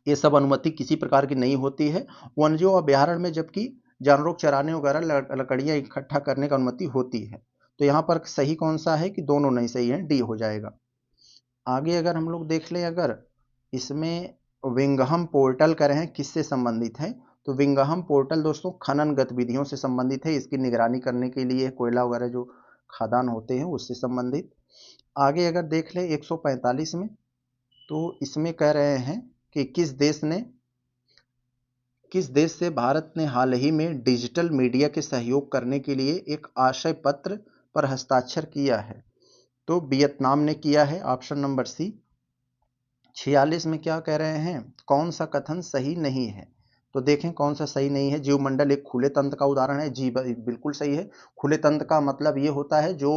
ये सब अनुमति किसी प्रकार की नहीं होती है, वन्यजीव अभ्यारण्य में जबकि जानवरों को चराने वगैरह लकड़ियां इकट्ठा करने की अनुमति होती है। तो यहाँ पर सही कौन सा है कि दोनों नहीं सही है, डी हो जाएगा। आगे अगर हम लोग देख लें, अगर इसमें विंगहम पोर्टल करें हैं किससे संबंधित है, तो विंगहम पोर्टल दोस्तों खनन गतिविधियों से संबंधित है, इसकी निगरानी करने के लिए कोयला वगैरह जो खदान होते हैं उससे संबंधित। आगे अगर देख लें 145 में, तो इसमें कह रहे हैं कि किस देश से भारत ने हाल ही में डिजिटल मीडिया के सहयोग करने के लिए एक आशय पत्र पर हस्ताक्षर किया है, तो वियतनाम ने किया है, ऑप्शन नंबर सी। 46 में क्या कह रहे हैं, कौन सा कथन सही नहीं है, तो देखें कौन सा सही नहीं है। जीवमंडल एक खुले तंत्र का उदाहरण है, जी बिल्कुल सही है। खुले तंत्र का मतलब ये होता है जो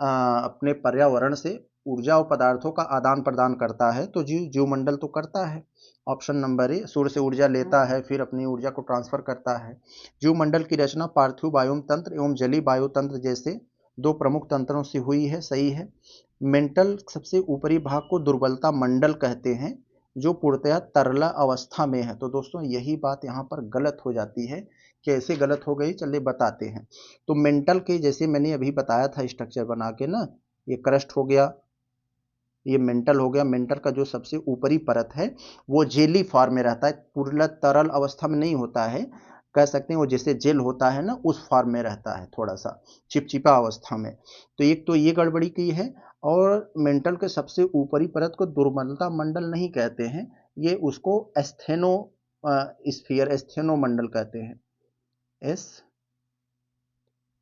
अपने पर्यावरण से ऊर्जा और पदार्थों का आदान प्रदान करता है, तो जीवमंडल तो करता है। ऑप्शन नंबर ए, सूर्य से ऊर्जा लेता है फिर अपनी ऊर्जा को ट्रांसफर करता है। जीवमंडल की रचना पार्थिव वायुम तंत्र एवं जलीय वायु तंत्र जैसे दो प्रमुख तंत्रों से हुई है, सही है। मेंटल सबसे ऊपरी भाग को दुर्बलता मंडल कहते हैं जो पूर्णतया तरला अवस्था में है। तो दोस्तों यही बात यहाँ पर गलत हो जाती है, कैसे गलत हो गई चलिए बताते हैं। तो मेंटल के जैसे मैंने अभी बताया था स्ट्रक्चर बना के ना, ये क्रस्ट हो गया, ये मेंटल हो गया। मेंटल का जो सबसे ऊपरी परत है वो जेली फॉर्म में रहता है, पूर्ण तरल अवस्था में नहीं होता है, कह सकते हैं वो जैसे जेल होता है ना उस फॉर्म में रहता है, थोड़ा सा चिपचिपा अवस्था में। तो एक तो ये गड़बड़ी की है, और मेंटल के सबसे ऊपरी परत को दुर्बलता मंडल नहीं कहते हैं, ये उसको एस्थेनो स्फीयर एस्थेनोमंडल कहते हैं,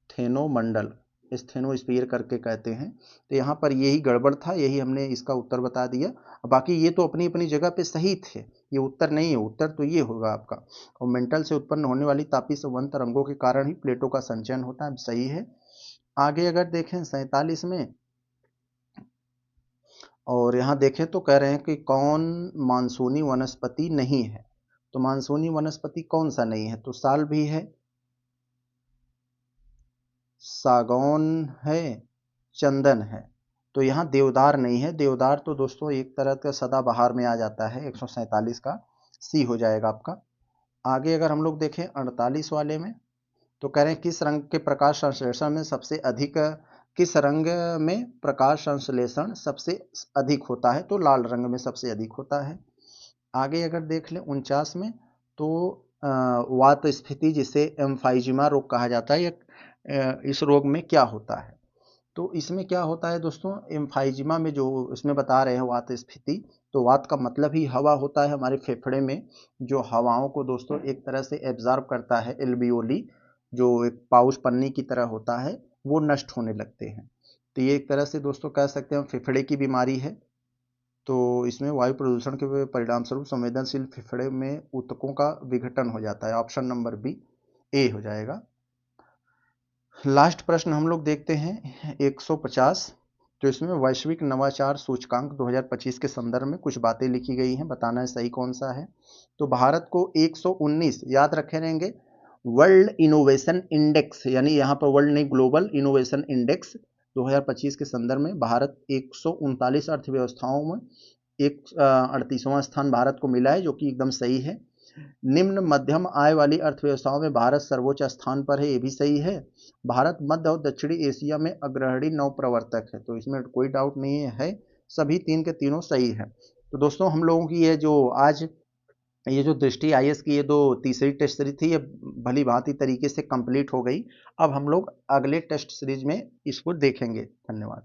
एस्थेनोमंडल स्टेनोस्फीयर करके कहते हैं। तो यहाँ पर यही गड़बड़ था, यही हमने इसका उत्तर बता दिया। बाकी ये तो अपनी अपनी जगह पे सही थे, ये उत्तर नहीं है, उत्तर तो ये होगा आपका। और मेंटल से उत्पन्न होने वाली तापीय संवहन तरंगों के कारण ही प्लेटों का संचयन होता है, सही है। आगे अगर देखें 47 में, और यहाँ देखें तो कह रहे हैं कि कौन मानसूनी वनस्पति नहीं है, तो मानसूनी वनस्पति कौन सा नहीं है, तो साल भी है, सागौन है, चंदन है। तो यहाँ देवदार नहीं है, देवदार तो दोस्तों एक तरह का सदाबहार में आ जाता है, 147 का सी हो जाएगा आपका। आगे अगर हम लोग देखें 48 वाले में, तो कह रहे हैं किस रंग के प्रकाश संश्लेषण में सबसे अधिक, किस रंग में प्रकाश संश्लेषण सबसे अधिक होता है, तो लाल रंग में सबसे अधिक होता है। आगे अगर देख लें 49 में, तो वात स्फीति जिसे एम्फाइजिमा रोग कहा जाता है, इस रोग में क्या होता है, तो इसमें क्या होता है दोस्तों, एम्फाइजिमा में जो इसमें बता रहे हैं वात स्फीति, तो वात का मतलब ही हवा होता है, हमारे फेफड़े में जो हवाओं को दोस्तों एक तरह से एब्जॉर्ब करता है, एल्वियोली जो एक पाउच पन्नी की तरह होता है वो नष्ट होने लगते हैं। तो ये एक तरह से दोस्तों कह सकते हैं फेफड़े की बीमारी है। तो इसमें वायु प्रदूषण के परिणाम स्वरूप संवेदनशील फेफड़े में ऊतकों का विघटन हो जाता है, ऑप्शन नंबर बी ए हो जाएगा। लास्ट प्रश्न हम लोग देखते हैं 150, तो इसमें वैश्विक नवाचार सूचकांक 2025 के संदर्भ में कुछ बातें लिखी गई हैं, बताना है सही कौन सा है। तो भारत को 119 याद रखे रहेंगे, वर्ल्ड इनोवेशन इंडेक्स, यानी यहाँ पर वर्ल्ड नहीं ग्लोबल इनोवेशन इंडेक्स 2025 के संदर्भ में भारत 139 अर्थव्यवस्थाओं में 38वां स्थान भारत को मिला है, जो कि एकदम सही है। निम्न मध्यम आय वाली अर्थव्यवस्थाओं में भारत सर्वोच्च स्थान पर है, ये भी सही है। भारत मध्य और दक्षिणी एशिया में अग्रणी नवप्रवर्तक है, तो इसमें कोई डाउट नहीं है, सभी तीन के तीनों सही है। तो दोस्तों हम लोगों की ये जो आज ये जो दृष्टि आईएएस की ये जो तीसरी टेस्ट सीरीज थी, ये भली भांति तरीके से कंप्लीट हो गई। अब हम लोग अगले टेस्ट सीरीज में इसको देखेंगे। धन्यवाद।